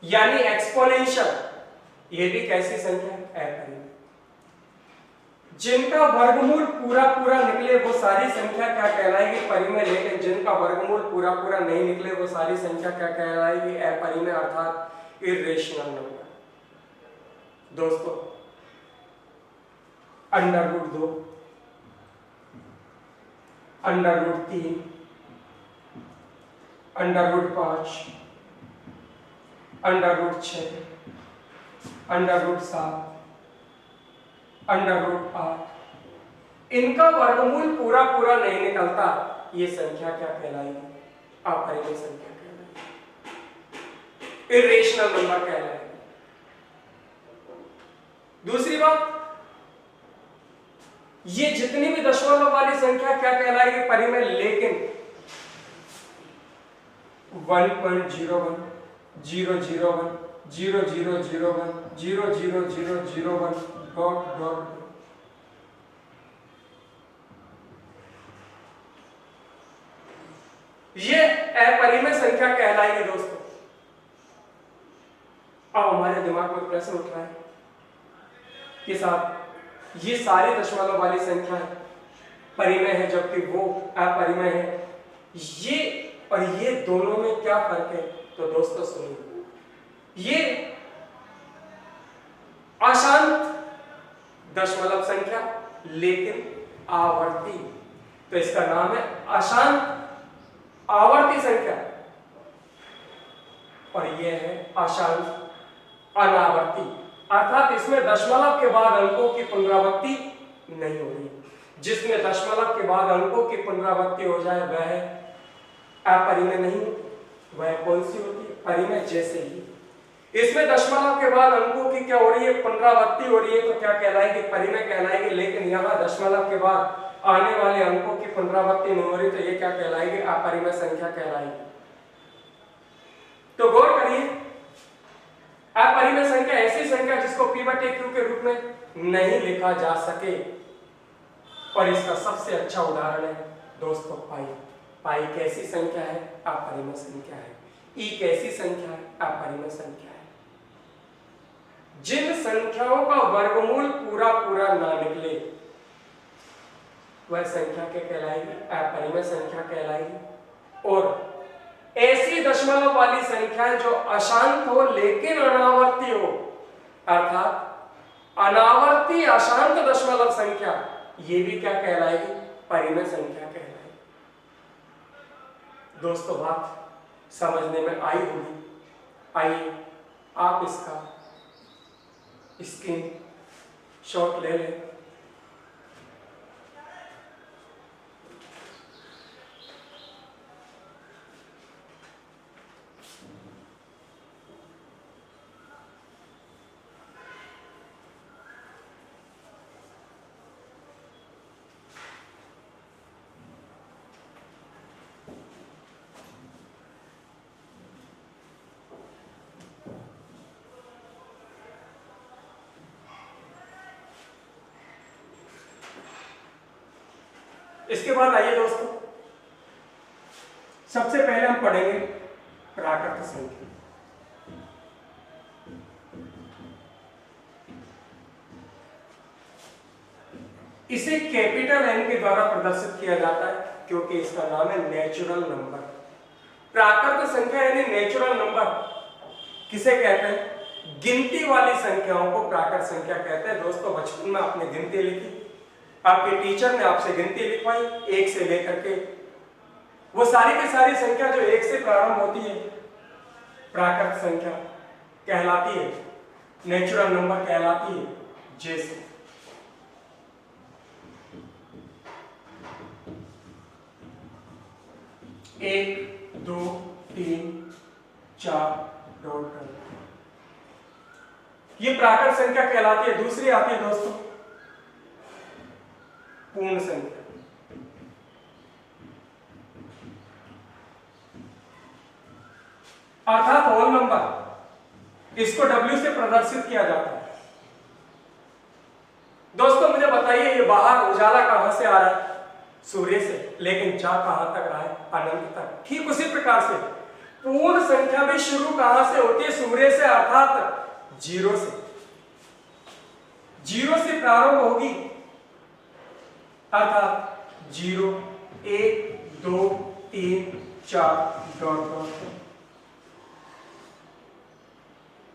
यानी एक्सपोनेंशियल, ये भी कैसी संख्या है? अपरिमेय। जिनका वर्गमूल पूरा पूरा निकले वो सारी संख्या क्या कहलाएगी? परिमेय। लेकिन जिनका वर्गमूल पूरा पूरा नहीं निकले वो सारी संख्या क्या कहलाएगी? अपरिमेय, अर्थात इर्रेशनल नंबर। दोस्तों √2, √3, √5, √6, √7, √8, इनका वर्गमूल पूरा पूरा नहीं निकलता, ये संख्या क्या कहलाएगी? अपरिमेय संख्या कहलाएगी, इर्रेशनल नंबर कहलाएगी। दूसरी बात, ये जितनी भी दशमलव वाली संख्या क्या कहलाएगी? परिमेय। लेकिन 1.01, 0.01, 0.001, 0.0001 डॉट डॉट, ये अपरिमेय संख्या कहलाएगी दोस्तों। अब हमारे दिमाग में प्रश्न उठ रहा है कि साहब ये सारी दशमलव वाली संख्या परिमेय है जबकि वो अपरिमेय है, ये और ये दोनों में क्या फर्क है? तो दोस्तों सुनिए, ये अशांत दशमलव संख्या लेकिन आवर्ती, तो इसका नाम है अशांत आवर्ती संख्या, और यह है अशांत अनावर्ती, अर्थात इसमें दशमलव के बाद अंकों की पुनरावृत्ति नहीं हो रही। जिसमें दशमलव के बाद अंकों की पुनरावृत्ति हो जाए वह अपरिमेय नहीं होती। वह कौन सी होती है? परिमेय। जैसे ही इसमें दशमलव के बाद अंकों की क्या हो रही है? पुनरावृत्ति हो रही है, तो क्या कहलाएगी? परिमेय कहलाएगी। लेकिन यहां दशमलव के बाद आने वाले अंकों की पुनरावृत्ति नहीं हो रही, तो ये क्या कहलाएगी? अपरिमेय संख्या कहलाएगी। तो गौर करिए, अपरिमेय संख्या ऐसी संख्या जिसको P/Q के रूप में नहीं लिखा जा सके, और इसका सबसे अच्छा उदाहरण है दोस्तों पाई। पाई कैसी संख्या है? अपरिमेय संख्या है। ई कैसी संख्या है? अपरिमेय संख्या है। जिन संख्याओं का वर्गमूल पूरा पूरा ना निकले वह संख्या क्या कहलाएगी? अपरिमेय संख्या कहलाएगी। और ऐसी दशमलव वाली संख्या जो अशांत हो लेकिन अनावर्ती हो, अर्थात अनावर्ती अशांत दशमलव संख्या, ये भी क्या कहलाएगी? परिमेय संख्या कहलाएगी। दोस्तों बात समझने में आई होगी। आइए आप इसका स्क्रीन शॉट ले लें। इसके बाद आइए दोस्तों, सबसे पहले हम पढ़ेंगे प्राकृत संख्या। इसे कैपिटल N के द्वारा प्रदर्शित किया जाता है क्योंकि इसका नाम है नेचुरल नंबर। प्राकृत संख्या यानी नेचुरल नंबर किसे कहते हैं? गिनती वाली संख्याओं को प्राकृत संख्या कहते हैं। दोस्तों बचपन में आपने गिनती लिखी, आपके टीचर ने आपसे गिनती लिखवाई 1 से लेकर के, वो सारी की सारी संख्या जो 1 से प्रारंभ होती है प्राकृत संख्या कहलाती है, नेचुरल नंबर कहलाती है। जैसे 1 2 3 4 ये प्राकृत संख्या कहलाती है। दूसरी आती है दोस्तों पूर्ण संख्या। अर्थात होल नंबर, इसको W से प्रदर्शित किया जाता है। दोस्तों मुझे बताइए ये बाहर उजाला कहां से आ रहा है? सूर्य से, लेकिन जा कहां तक रहा है? अनंत तक। ठीक उसी प्रकार से पूर्ण संख्या भी शुरू कहां से होती है? सूर्य से, अर्थात 0 से। 0 से प्रारंभ होगी, अर्थात 0 1 2 3 4 ...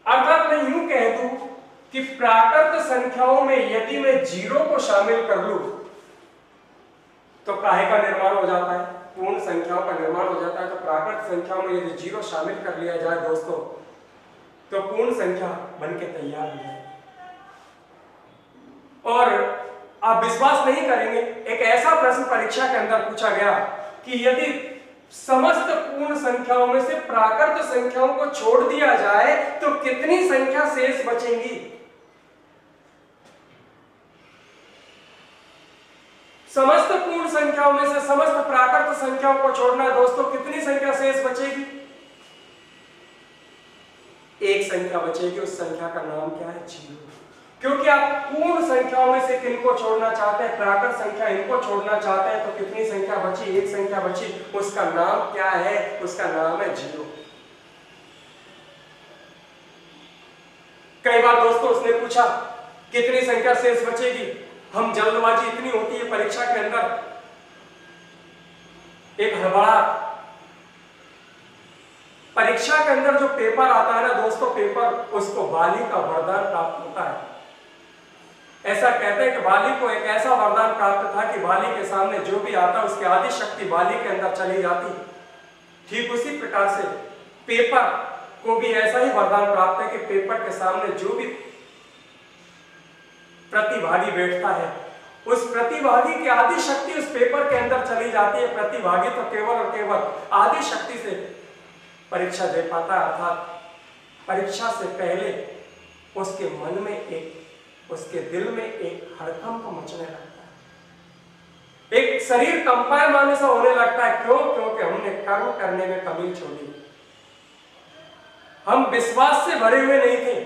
अर्थात मैं यूं कह दूं कि प्राकृत संख्याओं में यदि मैं 0 को शामिल कर लूं तो काहे का निर्माण हो जाता है? पूर्ण संख्याओं का निर्माण हो जाता है। तो प्राकृत संख्याओं में यदि 0 शामिल कर लिया जाए दोस्तों तो पूर्ण संख्या बनके तैयार हो जाए। और आप विश्वास नहीं करेंगे, एक ऐसा प्रश्न परीक्षा के अंदर पूछा गया कि यदि समस्त पूर्ण संख्याओं में से प्राकृत संख्याओं को छोड़ दिया जाए तो कितनी संख्या शेष बचेंगी? समस्त पूर्ण संख्याओं में से समस्त प्राकृत संख्याओं को छोड़ना है दोस्तों, कितनी संख्या शेष बचेगी? एक संख्या बचेगी, उस संख्या का नाम क्या है? 0। क्योंकि आप पूर्ण संख्याओं में से किनको छोड़ना चाहते हैं? प्राकृत संख्या इनको छोड़ना चाहते हैं। तो कितनी संख्या बची? एक संख्या बची, उसका नाम क्या है? उसका नाम है 0। कई बार दोस्तों उसने पूछा कितनी संख्या शेष बचेगी? हम जल्दबाजी इतनी होती है परीक्षा के अंदर, एक हड़बड़ा। परीक्षा के अंदर जो पेपर आता है ना दोस्तों, पेपर उसको बाली का वरदान प्राप्त होता है। ऐसा कहते हैं कि बाली को एक ऐसा वरदान प्राप्त था कि बाली के सामने जो भी आता उसकी आदि शक्ति बाली के अंदर चली जाती। ठीक उसी प्रकार से पेपर को भी ऐसा ही वरदान प्राप्त है कि पेपर के सामने जो भी प्रतिभागी बैठता है उस प्रतिभागी की आदि शक्ति उस पेपर के अंदर चली जाती है। प्रतिभागी तो केवल और केवल आदि शक्ति से परीक्षा दे पाता है। अर्थात परीक्षा से पहले उसके मन में एक, उसके दिल में एक हड़कंप मचने लगता है, एक शरीर कंपायमान सा होने लगता है। क्यों? क्योंकि हमने कर्म करने में कमी छोड़ी, हम विश्वास से भरे हुए नहीं थे।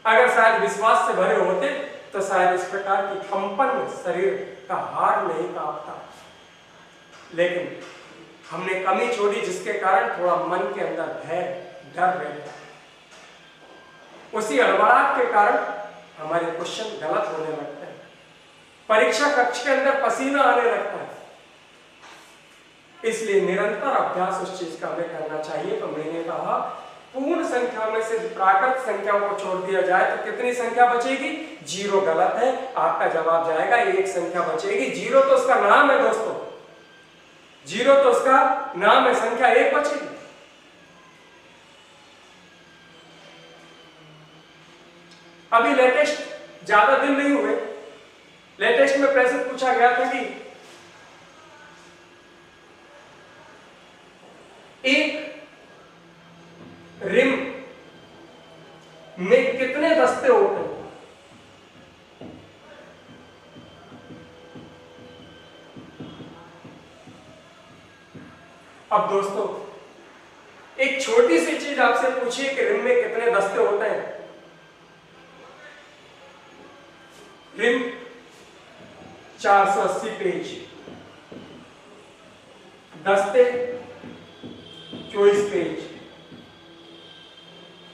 अगर शायद विश्वास से भरे होते तो शायद इस प्रकार की कंपन शरीर का हाड़ नहीं कांपता, लेकिन हमने कमी छोड़ी जिसके कारण थोड़ा मन के अंदर भय, डर बैठा। उसी हड़बड़ाहट के कारण हमारे क्वेश्चन गलत होने लगते हैं, परीक्षा कक्ष के अंदर पसीना आने लगता है। इसलिए निरंतर अभ्यास उस चीज का हमें करना चाहिए। तो मैंने कहा पूर्ण संख्या में से प्राकृत संख्याओं को छोड़ दिया जाए तो कितनी संख्या बचेगी? 0 गलत है, आपका जवाब जाएगा एक संख्या बचेगी। 0 तो उसका नाम है दोस्तों, 0 तो उसका नाम है, संख्या 1 बचेगी। अभी लेटेस्ट ज्यादा दिन नहीं हुए, लेटेस्ट में प्रश्न पूछा गया था कि एक रिम में कितने दस्ते होते हैं? अब दोस्तों एक छोटी सी चीज आपसे पूछिए कि रिम में कितने दस्ते होते हैं? रिम 480 पेज, दस्ते 24 पेज।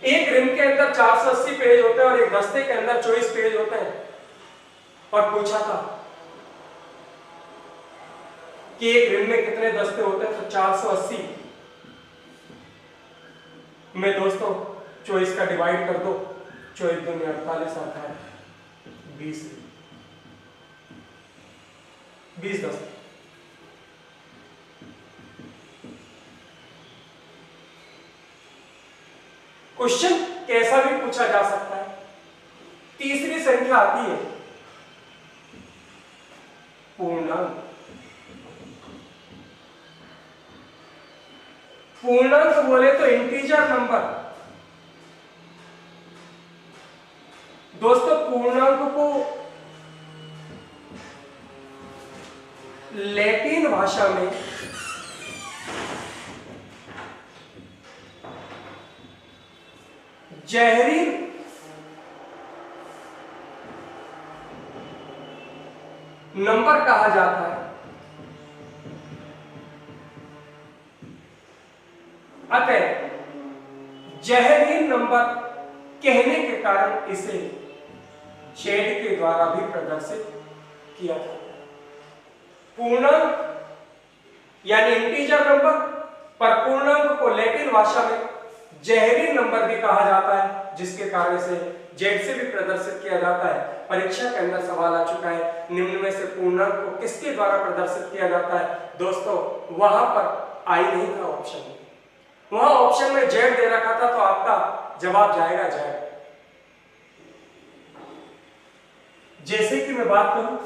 एक रिम के अंदर 480 पेज होते हैं और एक दस्ते के अंदर 24 पेज होते हैं। और पूछा था कि एक रिम में कितने दस्ते होते हैं, तो 480 में दोस्तों 24 का डिवाइड कर दो, 24 दूनी 48 आता है 20, 20 10। क्वेश्चन कैसा भी पूछा जा सकता है। तीसरी संख्या आती है पूर्णांक। पूर्णांक बोले तो इंटीजर नंबर। दोस्तों पूर्णांक को लैटिन भाषा में जहरी नंबर कहा जाता है। अतः जहरी नंबर कहने के कारण इसे जेड के द्वारा भी प्रदर्शित किया जाता है। पूर्णांक यानी इंटीजर नंबर, पर पूर्णांक को लैटिन भाषा में जहरी नंबर भी कहा जाता है, जिसके कारण इसे जेड से भी प्रदर्शित किया जाता है। परीक्षा के अंदर सवाल आ चुका है, निम्न में से पूर्णांक को किसके द्वारा प्रदर्शित किया जाता है। दोस्तों वहां पर आई नहीं था ऑप्शन में, वहां ऑप्शन में जेड दे रखा था, तो आपका जवाब जाएगा जेड। जैसे कि मैं बात करूं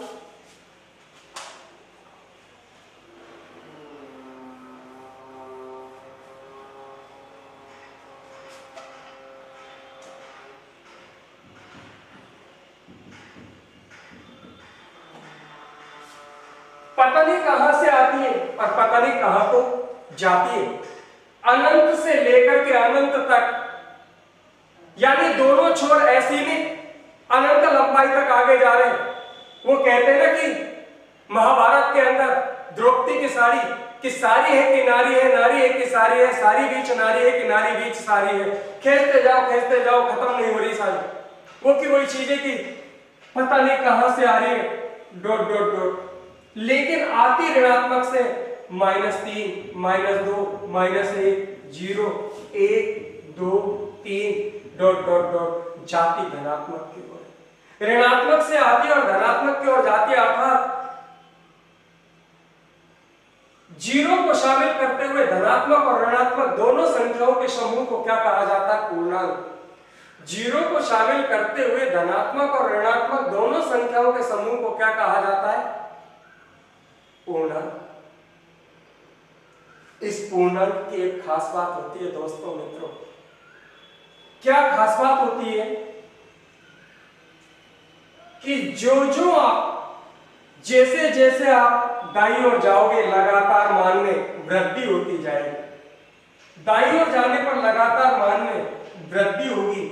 पता नहीं कहां से आती है और पता नहीं कहां को जाती है। अनंत से लेकर के अनंत तक, यानी दोनों छोर असीमित अनंत लंबाई तक आगे जा रहे हैं। वो कहते हैं ना कि महाभारत के अंदर द्रौपदी की साड़ी कि सारी है कि नारी है, नारी है कि सारी है, सारी बीच नारी है कि नारी बीच सारी है, खींचते जाओ खत्म नहीं हो रही सारी। वो की वही चीज है कि पता नहीं कहां से आ रही है, डॉट डॉट डॉट, लेकिन आती ऋणात्मक से -3, -2, -1, 0, 1, 2, 3 डॉट डॉट डॉट जाती धनात्मक की ओर। ऋणात्मक से आती और धनात्मक की ओर जाती, अर्थात 0 को शामिल करते हुए धनात्मक और ऋणात्मक दोनों संख्याओं के समूह को क्या कहा जाता है? पूर्णांक। 0 को शामिल करते हुए धनात्मक और ऋणात्मक दोनों संख्याओं के समूह को क्या कहा जाता है? पूर्णांक। इस पूर्णांक की एक खास बात होती है दोस्तों मित्रों। क्या खास बात होती है कि जो आप जैसे जैसे आप दाईं ओर जाओगे लगातार मान में वृद्धि होती जाएगी। दाईं ओर जाने पर लगातार मान में वृद्धि होगी,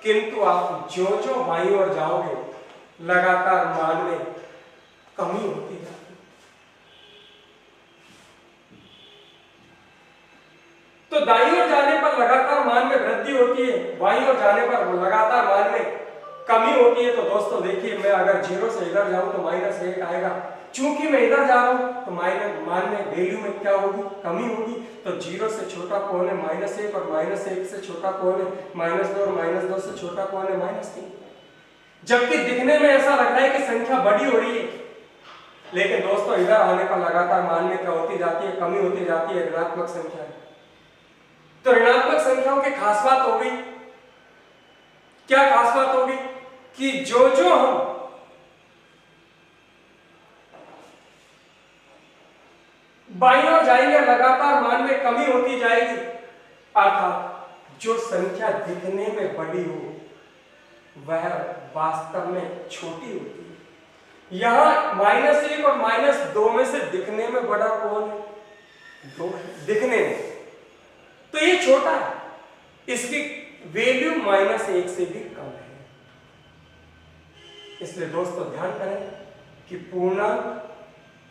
किंतु आप जो बाईं ओर जाओगे लगातार मान में कमी होती जाएगी। तो दाईं ओर जाने पर लगातार मान में वृद्धि होती है, बाईं ओर जाने पर लगातार मान में कमी होती है। तो दोस्तों देखिए, मैं अगर 0 से इधर जाऊं तो -1 आएगा। चूंकि मैं इधर जा रहा हूं तो मान में वैल्यू में क्या होगी? कमी होगी। तो 0 से छोटा कौन है? -1, और -1 से छोटा कौन है? -2, और -2 से छोटा कौन है? -3। जबकि दिखने में ऐसा लग रहा है कि संख्या बड़ी हो रही है, लेकिन दोस्तों इधर आने पर लगातार मान में क्या होती जाती है? कमी होती जाती है, ऋणात्मक संख्या है। तो ऋणात्मक संख्याओं की खास बात हो गई, क्या खास बात होगी कि जो हम बाईं ओर जाएंगे लगातार मान में कमी होती जाएगी, अर्थात जो संख्या दिखने में बड़ी हो वह वास्तव में छोटी होती है। यहां -1 और -2 में से दिखने में बड़ा कौन है? 2 है दिखने में, तो ये छोटा है, इसकी वैल्यू -1 से भी कम है। इसलिए दोस्तों ध्यान करें कि पूर्णांक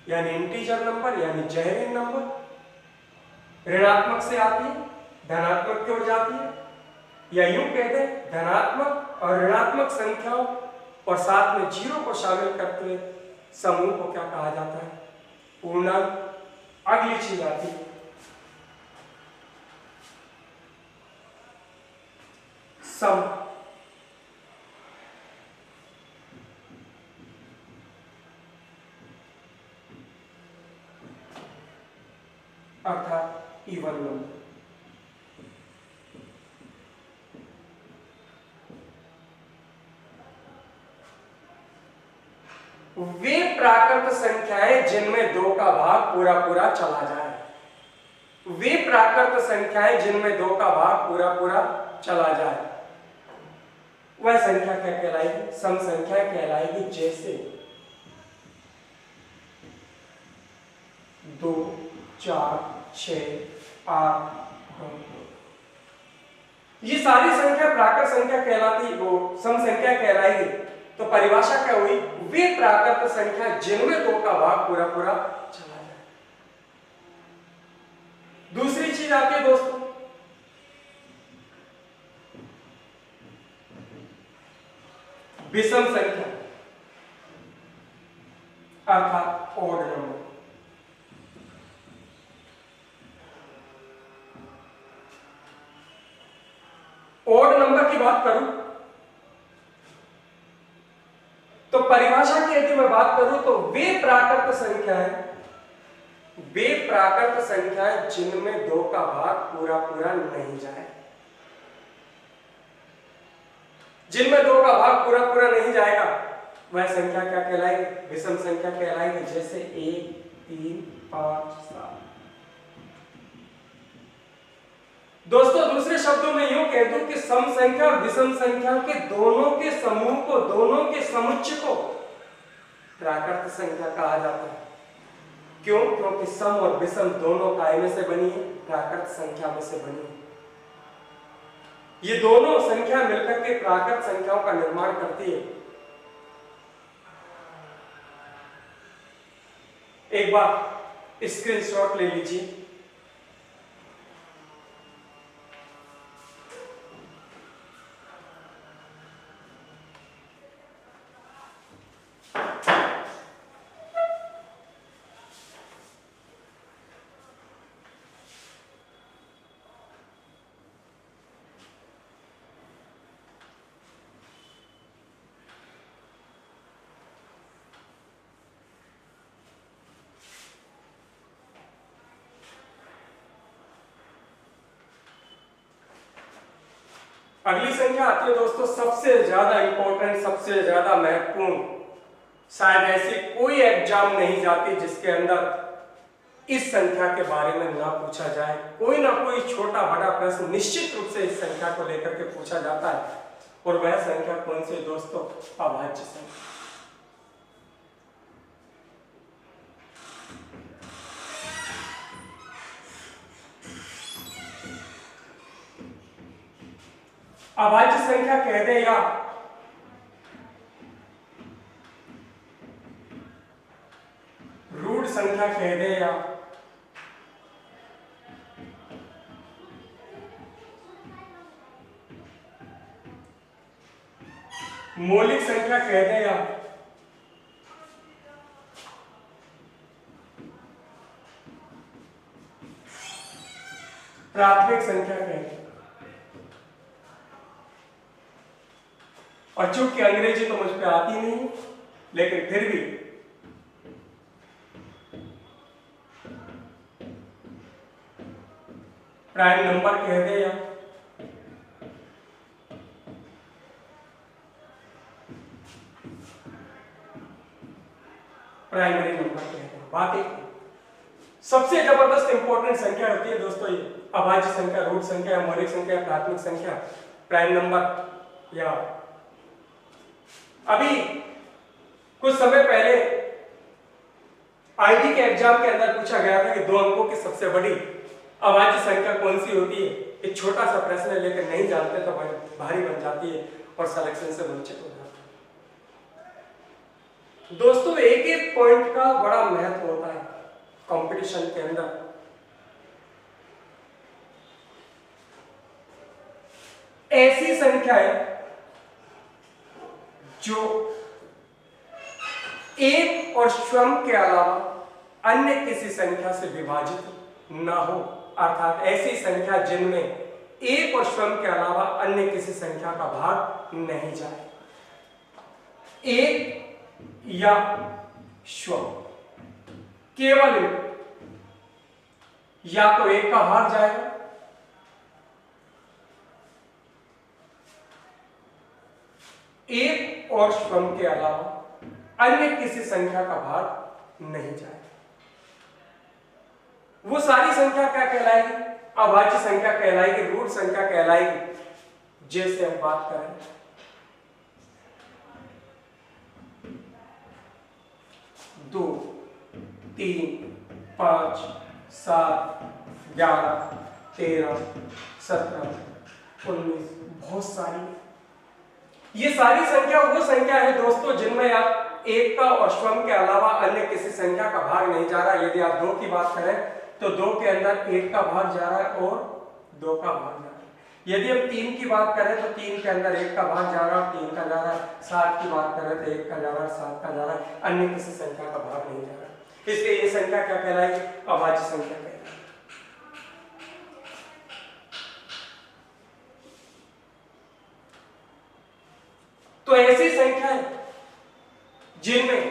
यानी इंटीजर नंबर यानी जहरी नंबर ऋणात्मक से आती है, धनात्मक की ओर जाती है, या यूं कह दें धनात्मक और ऋणात्मक संख्याओं और साथ में 0 को शामिल करते हुए समूह को क्या कहा जाता है? पूर्णांक। अगली चीज आती है सम, अर्थात इवन नंबर। वे प्राकृत संख्याएं जिनमें 2 का भाग पूरा पूरा चला जाए। वे प्राकृत संख्याएं जिनमें 2 का भाग पूरा पूरा चला जाए वह संख्या क्या कहलाएगी? सम संख्या कहलाएगी। जैसे 2, 4, 6, 8, 9। ये सारी संख्या प्राकृत संख्या कहलाती, वो सम संख्या कहलाएगी। तो परिभाषा क्या हुई? वे प्राकृत संख्या जिनमें 2 का भाग पूरा पूरा चला जाए। दूसरी चीज आती है दोस्तों, विषम संख्या अर्थात ऑड नंबर। ऑड नंबर की बात करूं तो परिभाषा की यदि मैं बात करूं तो वे प्राकृत संख्याएं जिनमें 2 का भाग पूरा पूरा नहीं जाए। जिनमें 2 का भाग पूरा पूरा नहीं जाएगा वह संख्या क्या कहलाएगी? विषम संख्या कहलाएगी। जैसे 1, 3, 5, 7। दोस्तों दूसरे शब्दों में यूं कह दूं कि सम संख्या और विषम संख्या के दोनों के समूह को, दोनों के समुच्चय को प्राकृत संख्या कहा जाता है। क्यों? क्योंकि सम और विषम दोनों काय में से बनी है? प्राकृत संख्या में से बनी है। ये दोनों संख्या मिलकर के प्राकृत संख्याओं का निर्माण करती है। एक बार स्क्रीनशॉट ले लीजिए। अगली संख्या आती है दोस्तों सबसे ज्यादा इंपॉर्टेंट, सबसे ज्यादा महत्वपूर्ण। शायद ऐसी कोई एग्जाम नहीं जाती जिसके अंदर इस संख्या के बारे में ना पूछा जाए। कोई ना कोई छोटा बड़ा प्रश्न निश्चित रूप से इस संख्या को लेकर के पूछा जाता है। और वह संख्या कौन सी दोस्तों? अभाज्य संख्या। अभाज्य संख्या कह दे या रूट संख्या कह दे या मौलिक संख्या कह दे या प्राथमिक संख्या कह दे। और चूंकि अंग्रेजी तो मुझ पे आती नहीं, लेकिन फिर भी प्राइम नंबर कह दे या प्राइमरी नंबर कह दे। बात एक सबसे जबरदस्त इंपॉर्टेंट संख्या होती है दोस्तों ये अभाज्य संख्या, रूट संख्या, मौलिक संख्या, प्राथमिक संख्या, प्राइम नंबर। या अभी कुछ समय पहले आईटी के एग्जाम के अंदर पूछा गया था कि 2 अंकों की सबसे बड़ी अभाज्य संख्या कौन सी होती है। एक छोटा सा प्रश्न है, लेकिन नहीं जानते तो भारी बन जाती है और सिलेक्शन से वंचित हो जाते हैं। दोस्तों एक एक पॉइंट का बड़ा महत्व होता है कंपटीशन के अंदर। ऐसी संख्याएं जो एक और स्वयं के अलावा अन्य किसी संख्या से विभाजित ना हो, अर्थात ऐसी संख्या जिनमें एक और स्वयं के अलावा अन्य किसी संख्या का भाग नहीं जाए। एक या स्वयं, केवल या तो एक का भाग जाएगा एक और स्वयं के अलावा अन्य किसी संख्या का भाग नहीं जाएगा। वो सारी संख्या क्या कहलाएगी? अभाज्य संख्या कहलाएगी, रूट संख्या कहलाएगी। जैसे हम बात करें 2, 3, 5, 7, 11, 13, 17, 19, बहुत सारी। ये सारी संख्या वो संख्या है दोस्तों जिनमें आप एक का और स्वयं के अलावा अन्य किसी संख्या का भाग नहीं जा रहा। यदि आप 2 की बात करें तो 2 के अंदर एक का भाग जा रहा है और 2 का भाग जा रहा है। यदि हम 3 की बात करें तो 3 के अंदर एक का भाग जा रहा है, 3 का जा रहा है। 7 की बात करें तो 1 का जा रहा है, 7 का जा रहा है, अन्य किसी संख्या का भाग नहीं जा रहा। इसलिए ये संख्या क्या कहलाएगी? अभाज्य संख्या कहलाएगी। तो ऐसी संख्याएं जिनमें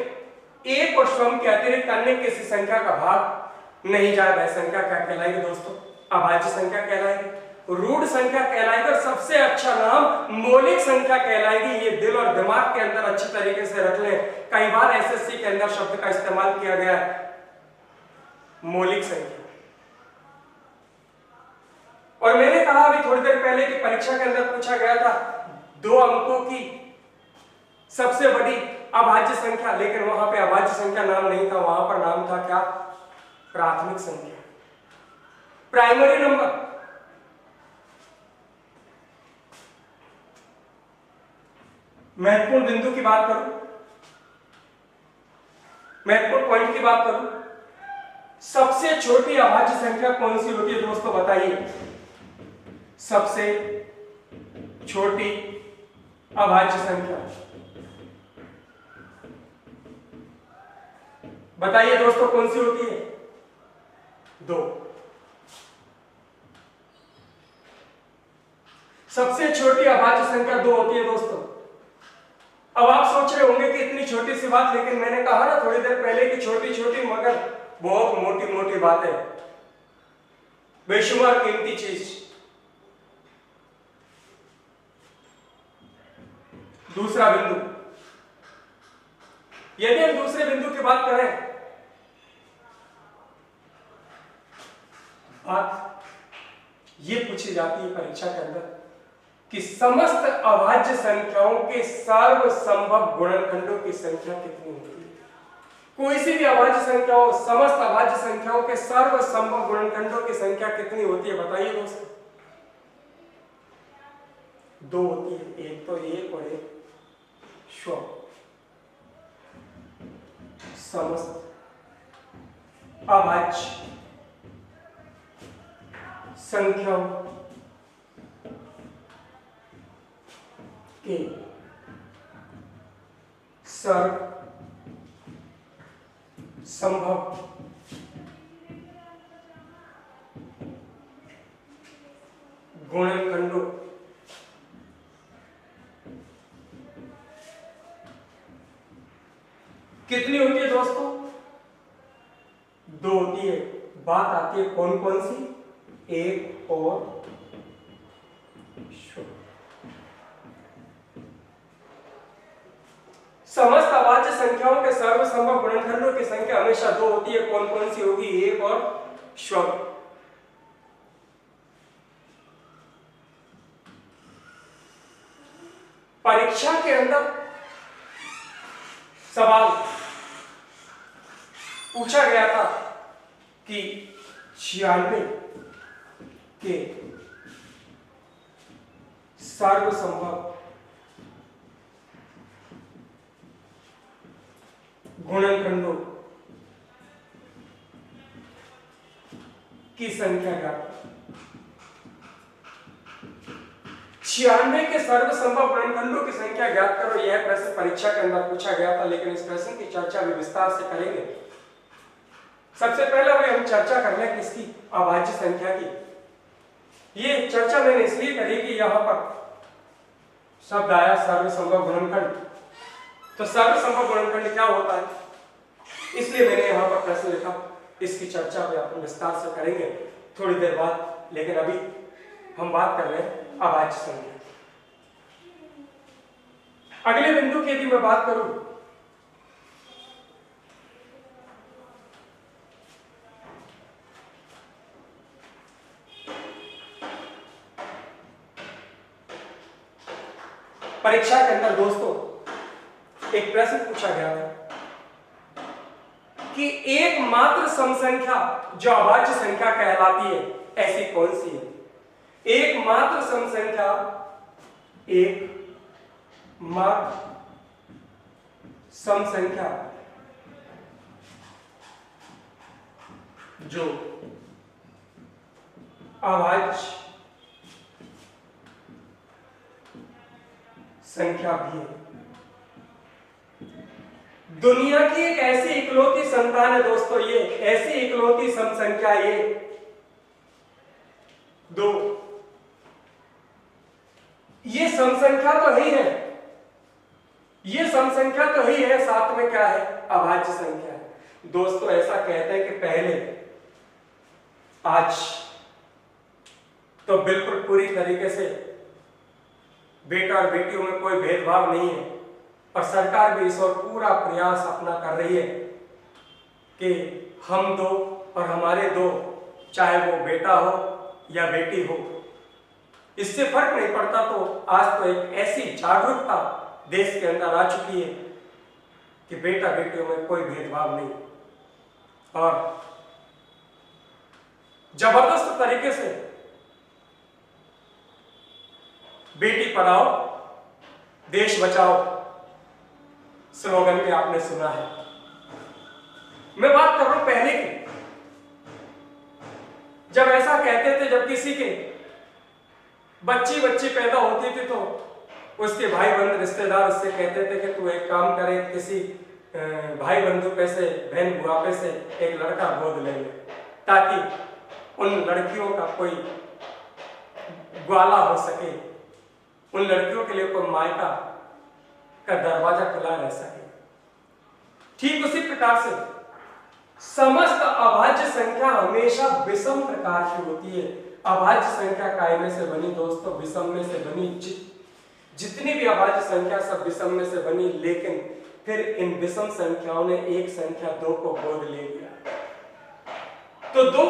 एक और स्वयं के अतिरिक्त अन्य किसी संख्या का भाग नहीं जाए, वह संख्या क्या कहलाएगी दोस्तों? अभाज्य संख्या कहलाएगी, रूढ़ संख्या कहलाएगी, और सबसे अच्छा नाम मौलिक संख्या कहलाएगी। ये दिल और दिमाग के अंदर अच्छी तरीके से रख लें। कई बार एसएससी के अंदर शब्द का इस्तेमाल किया गया है, मौलिक संख्या। और मैंने कहा अभी थोड़ी देर पहले कि परीक्षा के अंदर पूछा गया था 2 अंकों की सबसे बड़ी अभाज्य संख्या, लेकिन वहां पे अभाज्य संख्या नाम नहीं था, वहां पर नाम था क्या? प्राथमिक संख्या, प्राइमरी नंबर। महत्वपूर्ण बिंदु की बात करूं, महत्वपूर्ण पॉइंट की बात करूं, सबसे छोटी अभाज्य संख्या कौन सी होती है दोस्तों? बताइए, सबसे छोटी अभाज्य संख्या बताइए दोस्तों, कौन सी होती है? 2। सबसे छोटी अभाज्य संख्या 2 होती है दोस्तों। अब आप सोच रहे होंगे कि इतनी छोटी सी बात, लेकिन मैंने कहा ना थोड़ी देर पहले कि छोटी छोटी मगर बहुत मोटी मोटी बातें, बेशुमार कीमती चीज। दूसरा बिंदु, यदि हम दूसरे बिंदु की बात करें, बात ये पूछी जाती है परीक्षा के अंदर कि समस्त अभाज्य संख्याओं के सर्वसंभव गुणनखंडों की संख्या कितनी होती है? कोई सी भी अभाज्य संख्याओं, समस्त अभाज्य संख्याओं के सर्वसंभव गुणनखंडों की संख्या कितनी होती है? बताइए दोस्तों। 2 होती है, एक तो एक और एक स्वयं। समस्त अभाज्य संख्याओं के सर्वसंभव गुणनखंडों कितनी होती है दोस्तों? 2 होती है। बात आती है कौन कौन सी? एक और शून्य। समस्त अभाज्य संख्याओं के सर्वसंभव गुणनखंडों की संख्या हमेशा 2 होती है। कौन कौन सी होगी? एक और शून्य। परीक्षा के अंदर सवाल पूछा गया था कि 96 के सर्वसंभव गुणनखंडों की संख्या क्या? 96 के सर्वसंभव गुणनखंडों की संख्या ज्ञात करो। यह प्रश्न परीक्षा के अंदर पूछा गया था, लेकिन इस प्रश्न की चर्चा भी विस्तार से करेंगे। सबसे पहले हम चर्चा कर लें किसकी? अभाज्य संख्या की। ये चर्चा मैंने इसलिए करी कि यहाँ पर शब्द आया सर्वसंभव गुणनखंड। तो सर्वसंभव गुणनखंड क्या होता है, इसलिए मैंने यहाँ पर प्रश्न लिखा। इसकी चर्चा भी अपन विस्तार से करेंगे थोड़ी देर बाद, लेकिन अभी हम बात कर रहे हैं अभाज्य संख्या। अगले बिंदु की यदि मैं बात करूं, परीक्षा के अंदर दोस्तों एक प्रश्न पूछा गया था कि एकमात्र सम संख्या जो अभाज्य संख्या कहलाती है ऐसी कौन सी है। एकमात्र सम संख्या, एकमात्र सम संख्या जो अभाज्य संख्या भी है। दुनिया की एक ऐसी इकलौती संतान है दोस्तों, ये ऐसी इकलौती सम संख्या, ये दो, ये सम संख्या तो ही है, ये सम संख्या तो ही है, साथ में क्या है, अभाज्य संख्या है। दोस्तों ऐसा कहते हैं कि पहले, आज तो बिल्कुल पूरी तरीके से बेटा और बेटियों में कोई भेदभाव नहीं है, और सरकार भी इस ओर पूरा प्रयास अपना कर रही है कि हम दो और हमारे दो, चाहे वो बेटा हो या बेटी हो, इससे फर्क नहीं पड़ता। तो आज तो एक ऐसी जागरूकता देश के अंदर आ चुकी है कि बेटा बेटियों में कोई भेदभाव नहीं, और जबरदस्त तरीके से बेटी पढ़ाओ देश बचाओ स्लोगन भी आपने सुना है। मैं बात कर रहा हूं पहले की, जब ऐसा कहते थे, जब किसी के बच्ची पैदा होती थी तो उसके भाई बंधु रिश्तेदार उससे कहते थे कि तू एक काम करे, किसी भाई बंधु पे से, बहन बुआपे से एक लड़का गोद ले ले, ताकि उन लड़कियों का कोई ग्वाला हो सके, उन लड़कियों के लिए कोई मायका का दरवाजा खुला रह सके। ठीक उसी प्रकार से समस्त अभाज्य संख्या हमेशा विषम प्रकार की होती है। अभाज्य संख्या काय में से बनी दोस्तों, विषम में से बनी। जितनी भी अभाज्य संख्या सब विषम में से बनी, लेकिन फिर इन विषम संख्याओं ने एक संख्या दो को गोद ले लिया। तो दो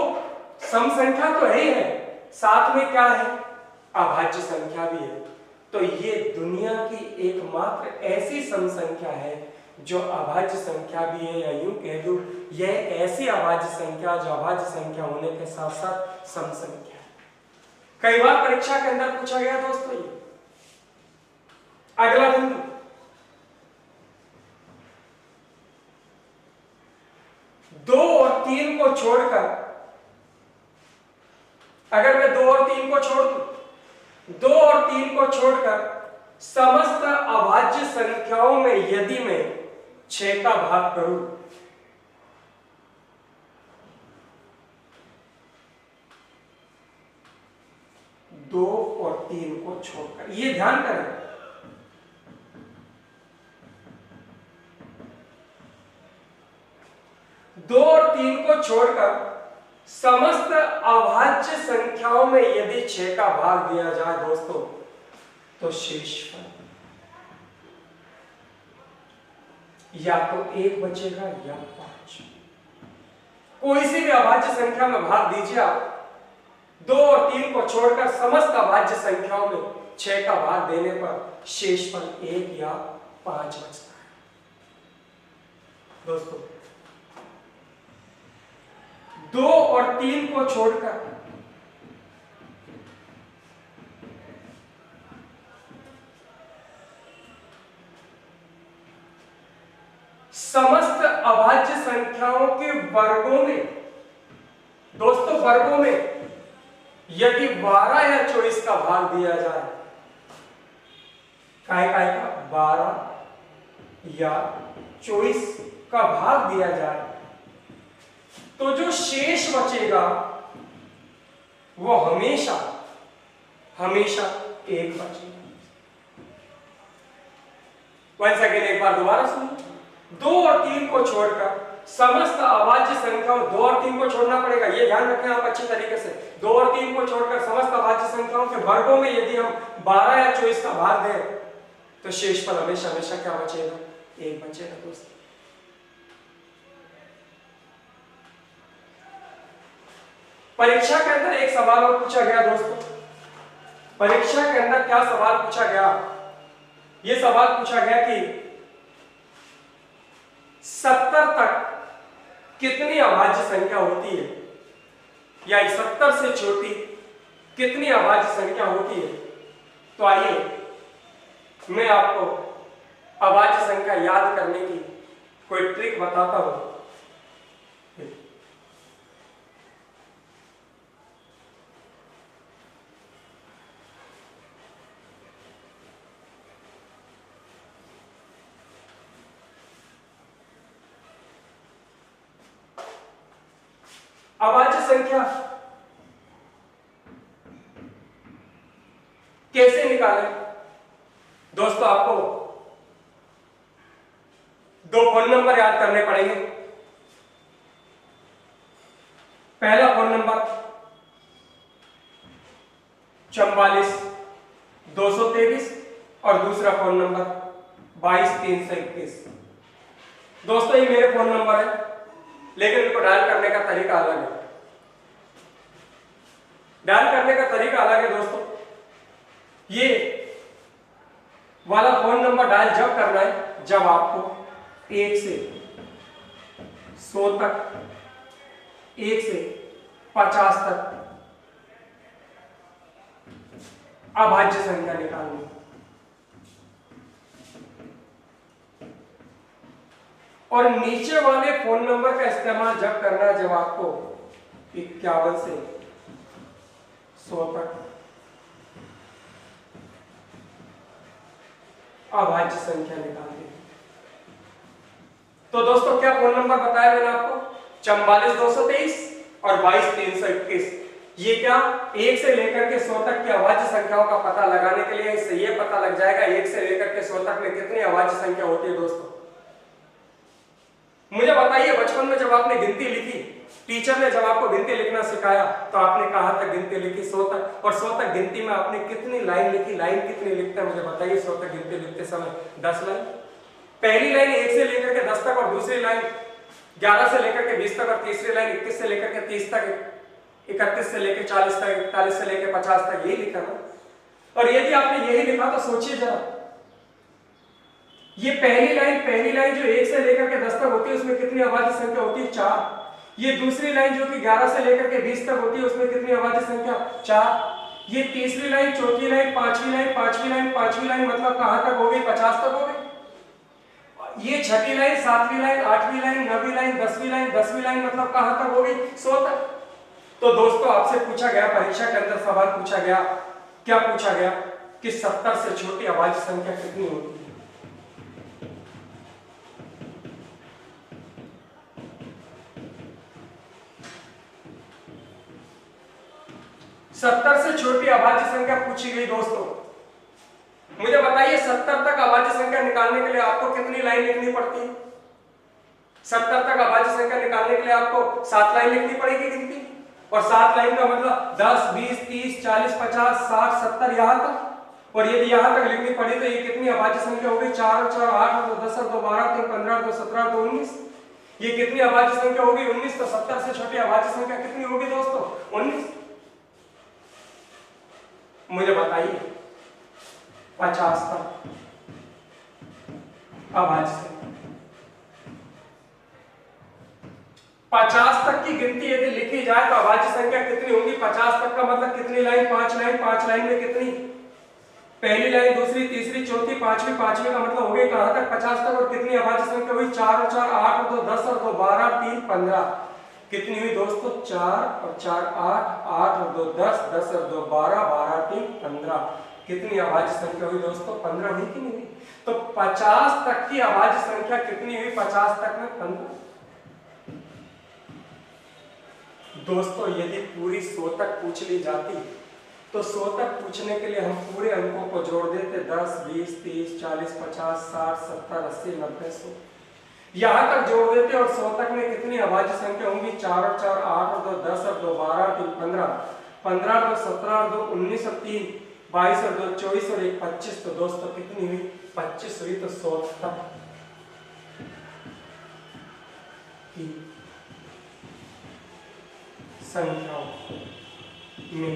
सम संख्या तो है ही है, साथ में क्या है, अभाज्य संख्या भी है। तो ये दुनिया की एकमात्र ऐसी सम संख्या है जो अभाज्य संख्या भी है, या यूं कह दूं यह ऐसी अभाज्य संख्या जो अभाज्य संख्या होने के साथ साथ सम संख्या है। कई बार परीक्षा के अंदर पूछा गया दोस्तों ये। अगला बिंदु, दो और तीन को छोड़कर, अगर मैं दो और तीन को छोड़ दूं, दो और तीन को छोड़कर समस्त अभाज्य संख्याओं में यदि मैं 6 का भाग करूं, दो और तीन को छोड़कर, ये ध्यान करें, दो और तीन को छोड़कर समस्त अभाज्य संख्याओं में यदि 6 का भाग दिया जाए दोस्तों, तो शेषफल या तो 1 बचेगा या 5। कोई सी भी अभाज्य संख्या में भाग दीजिए आप, 2 और 3 को छोड़कर समस्त अभाज्य संख्याओं में 6 का भाग देने पर शेषफल 1 या 5 बचता है। दोस्तों 2 और 3 को छोड़कर समस्त अभाज्य संख्याओं के वर्गों में, दोस्तों वर्गों में यदि 12 या 24 का भाग दिया जाए, काय का 12 या 24 का भाग दिया जाए, तो जो शेष बचेगा वो हमेशा हमेशा एक बचेगा। वंस अगेन एक बार दोबारा सुनिए, 2 और 3 को छोड़कर समस्त अभाज्य संख्याओं, 2 और 3 को छोड़ना पड़ेगा, ये ध्यान रखें आप अच्छी तरीके से। 2 और 3 को छोड़कर समस्त अभाज्य संख्याओं के वर्गों में यदि हम 12 या 24 का भाग दें तो शेषफल हमेशा हमेशा क्या बचेगा? 1 बचेगा दोस्तों। परीक्षा के अंदर एक सवाल और पूछा गया दोस्तों। परीक्षा के अंदर क्या सवाल पूछा गया? यह सवाल पूछा गया कि 70 तक कितनी अभाज्य संख्या होती है, या 70 से छोटी कितनी अभाज्य संख्या होती है। तो आइए मैं आपको अभाज्य संख्या याद करने की कोई ट्रिक बताता हूं। अभाज्य संख्या कैसे निकालें? दोस्तों आपको 2 फोन नंबर याद करने पड़ेंगे। पहला फोन नंबर 44 223 और दूसरा फोन नंबर 22 321। दोस्तों ये मेरे फोन नंबर है, लेकिन इनको डायल करने का तरीका अलग है। डायल करने का तरीका अलग है दोस्तों। ये वाला फोन नंबर डायल जब करना है जब आपको 1 से 100 तक, 1 से 50 तक अभाज्य संख्या निकालनी। और नीचे वाले फोन नंबर का इस्तेमाल जब करना है जब आपको 51 से 100 तक अभाज्य संख्या निकालनी। तो दोस्तों क्या फोन नंबर बताया मैंने आपको? 44 223 और 22 321। ये क्या 1 से लेकर के 100 तक की अभाज्य संख्याओं का पता लगाने के लिए इससे ये पता लग जाएगा 1 से लेकर के 100 तक में कितनी अभाज्य संख्या होती है। दोस्तों मुझे बताइए, बचपन में जब आपने गिनती लिखी, टीचर ने जब आपको गिनती लिखना सिखाया तो आपने कहा था गिनती लिखी 100 तक, और 100 तक गिनती में आपने कितनी लाइन लिखी? लाइन कितनी लिखते हैं मुझे बताइए 100 तक गिनती लिखते समय? 10 लाइन। पहली लाइन 1 से लेकर के 10 तक, और दूसरी लाइन 11 से लेकर के 20 तक, और तीसरी लाइन 21 से लेकर के 30 तक, 31 से लेकर 40 तक, 41 से लेकर 50 तक। यही लिखा ना? और यदि आपने यही लिखा तो सोचिए जरा, ये पहली लाइन जो 1 से लेकर के 10 तक होती है उसमें कितनी अभाज्य संख्या होती है? 4। ये दूसरी लाइन जो कि 11 से लेकर के 20 तक होती है उसमें कितनी अभाज्य संख्या? 4। ये तीसरी लाइन, चौथी लाइन, पांचवी लाइन मतलब कहां तक हो गई? 50 तक हो गई। ये छठी लाइन, सातवीं लाइन, आठवीं लाइन, नवीं लाइन, 10वीं लाइन मतलब कहां तक हो गई? 100 तक। तो दोस्तों आपसे पूछा गया, परीक्षा के अंदर सवाल पूछा गया, क्या पूछा गया कि 70 से छोटी अभाज्य संख्या कितनी होती है? 70 से छोटी अभाज्य संख्या पूछी गई। दोस्तों मुझे बताइए 70 तक अभाज्य संख्या निकालने के लिए आपको कितनी लाइन लिखनी पड़ती है? 70 तक अभाज्य संख्या निकालने के लिए आपको 7 लाइन लिखनी पड़ेगी गिनती, और 7 लाइन का मतलब 10 20 30 40 50 60 70 यहां तक। और यदि यहां तक लिखनी पड़ी तो ये कितनी अभाज्य संख्या हो गई? 4 और 4 8 और 2 10 और 2 12 3 15 2 17 2 19। ये कितनी अभाज्य संख्या होगी? 19। तो 70 से छोटी अभाज्य संख्या कितनी होगी दोस्तों? 19। मुझे बताइए 50 तक अभाज्य संख्या, 50 तक की गिनती यदि लिखी जाए तो अभाज्य संख्या कितनी होगी? 50 तक का मतलब कितनी लाइन? 5 लाइन। 5 लाइन में कितनी? पहली लाइन, दूसरी, तीसरी, चौथी, पांचवी का मतलब हो गई कहां तक? 50 तक। और कितनी अभाज्य संख्या हुई? 4 और 4 8 और 2 10 और 2 12 3 15। कितनी हुई दोस्तों? 4 और 4 8 8 और 2 10 10 और 2 12 12 3 15। कितनी अभाज्य संख्या हुई दोस्तों? 15 हुई कि नहीं हुई? तो 50 तक की अभाज्य संख्या कितनी हुई? 50 तक में 15। दोस्तों यदि पूरी 100 तक पूछ ली जाती तो 100 तक पूछने के लिए हम पूरे अंकों को जोड़ देते, 10, 20, 30, 40, 50, 60, 70, 80, 90, 100 यहाँ तक जोड़ देते और 100 तक में कितनी अभाज्य संख्या होंगी? 4 और 4 8 और 2 10 और 2 12 और 3 15, 15 और 2 17 और 2 19 और 3 22 और 2 24 और 1 25। तो दोस्तों कितनी हुई? 25 हुई। तो 100 तक की संख्याओं में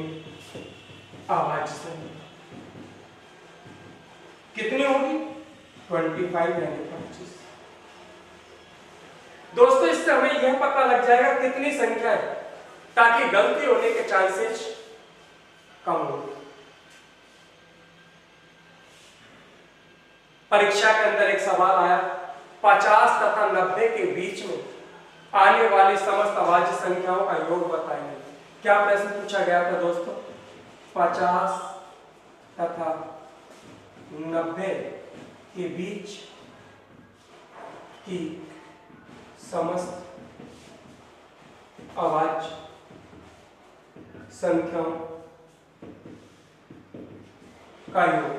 अभाज्य संख्या कितनी होगी? 25 यानी 25। दोस्तों इससे हमें यह पता लग जाएगा कितनी संख्या है, ताकि गलती होने के चांसेस कम हो। परीक्षा के अंदर एक सवाल आया, 50 तथा 90 के बीच में आने वाली समस्त अभाज्य संख्याओं का योग बताइए। क्या प्रश्न पूछा गया था दोस्तों? 50 तथा 90 के बीच की समस्त अभाज्य संख्याओं का योग।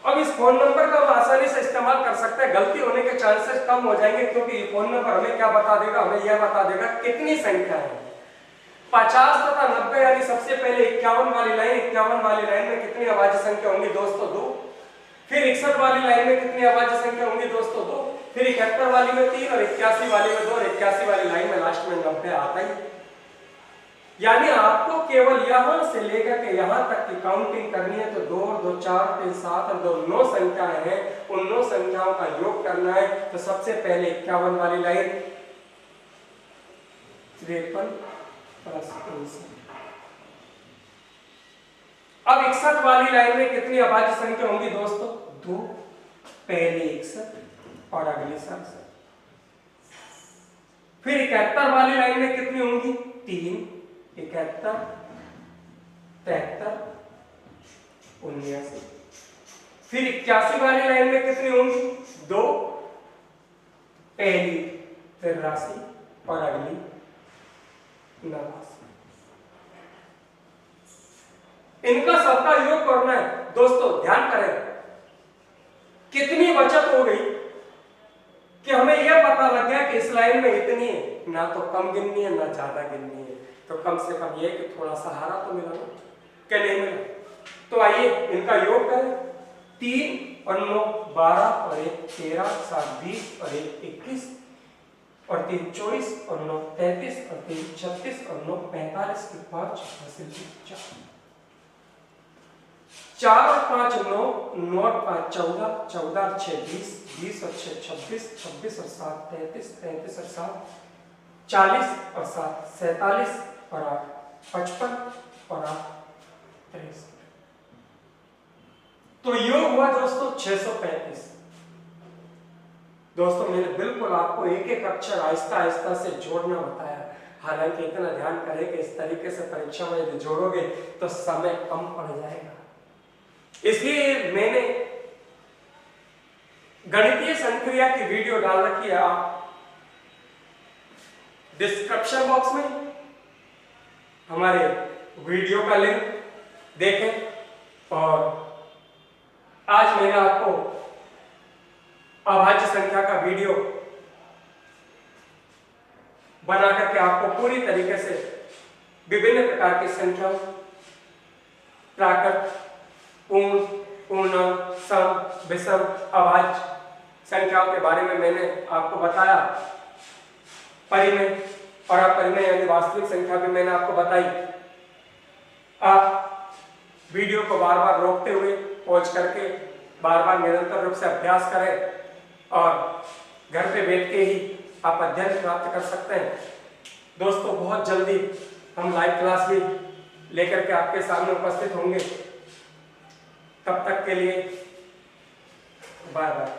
अब इस फोन नंबर का हम आसानी से इस्तेमाल कर सकते हैं, गलती होने के चांसेस कम हो जाएंगे, क्योंकि ये फोन नंबर हमें क्या बता देगा? हमें यह बता देगा कितनी संख्या है। 50 तथा 90 यानी सबसे पहले 51 वाली लाइन, 51 वाली लाइन में कितनी अभाज्य संख्या होंगी दोस्तों? 2। फिर 61 वाली लाइन में कितनी अभाज्य संख्या होंगी दोस्तों? 2। फिर 71 वाली में 3 और 81 वाली में 2 और 81 वाली लाइन में लास्ट में 90 आता ही। यानी आपको केवल यहां से लेकर के यहां तक की काउंटिंग करनी है। तो 2 और 2 4, 3 7 और 2 9 संख्याएं हैं, उन 9 संख्याओं का योग करना है। तो सबसे पहले 51 वाली लाइन 53 प्लस 59। अब 61 वाली लाइन में कितनी अभाज्य संख्या होंगी दोस्तों? 2। पहले 61 और अगली 67। फिर 71 वाली लाइन में कितनी होंगी? 3, 71, 73, 79। फिर 81 वाली लाइन में कितनी होंगी? 2, पहली 83 और अगली 89। इनका सबका योग करना है दोस्तों। ध्यान करें कितनी बचत हो गई कि हमें यह पता लग गया कि इस लाइन में इतनी है, ना तो कम गिननी है ना ज्यादा गिननी है। तो कम से कम ये कि थोड़ा सहारा तो मिला ना, क्या नहीं मिला? तो आइए इनका योग करें। 3 और 9 12 और 1 13 7 20 और 1 21 और 3 24 और 9 33 और 3 36 और 9 45 की 5 हासिल 4 और 5 9 9 और 5 14 14 और 6 20 20 और 6 26 26 और 7 33 33 और 7 40 और 7 47 और 8 55 और 8 63। तो योग हुआ दोस्तों 635। दोस्तों मैंने बिल्कुल आपको एक एक अक्षर आहिस्ता आहिस्ता से जोड़ना बताया। हालांकि इतना ध्यान करें कि इस तरीके से परीक्षा में यदि जोड़ोगे तो समय कम पड़ जाएगा। इसलिए मैंने गणितीय संक्रिया की वीडियो डाल रखी है, आप डिस्क्रिप्शन बॉक्स में हमारे वीडियो का लिंक देखें। और आज मैंने आपको अभाज्य संख्या का वीडियो बना करके आपको पूरी तरीके से विभिन्न प्रकार की संख्याओं, प्राकृत, पूर्ण, पूर्णांक, सम, विषम, अभाज्य संख्याओं के बारे में मैंने आपको बताया। परिमेय और अपरिमेय यानी वास्तविक संख्या भी मैंने आपको बताई। आप वीडियो को बार बार रोकते हुए पॉज करके बार बार निरंतर रूप से अभ्यास करें और घर पे बैठ के ही आप अध्ययन प्राप्त कर सकते हैं। दोस्तों बहुत जल्दी हम लाइव क्लास भी लेकर के आपके सामने उपस्थित होंगे। तब तक के लिए बाय बाय।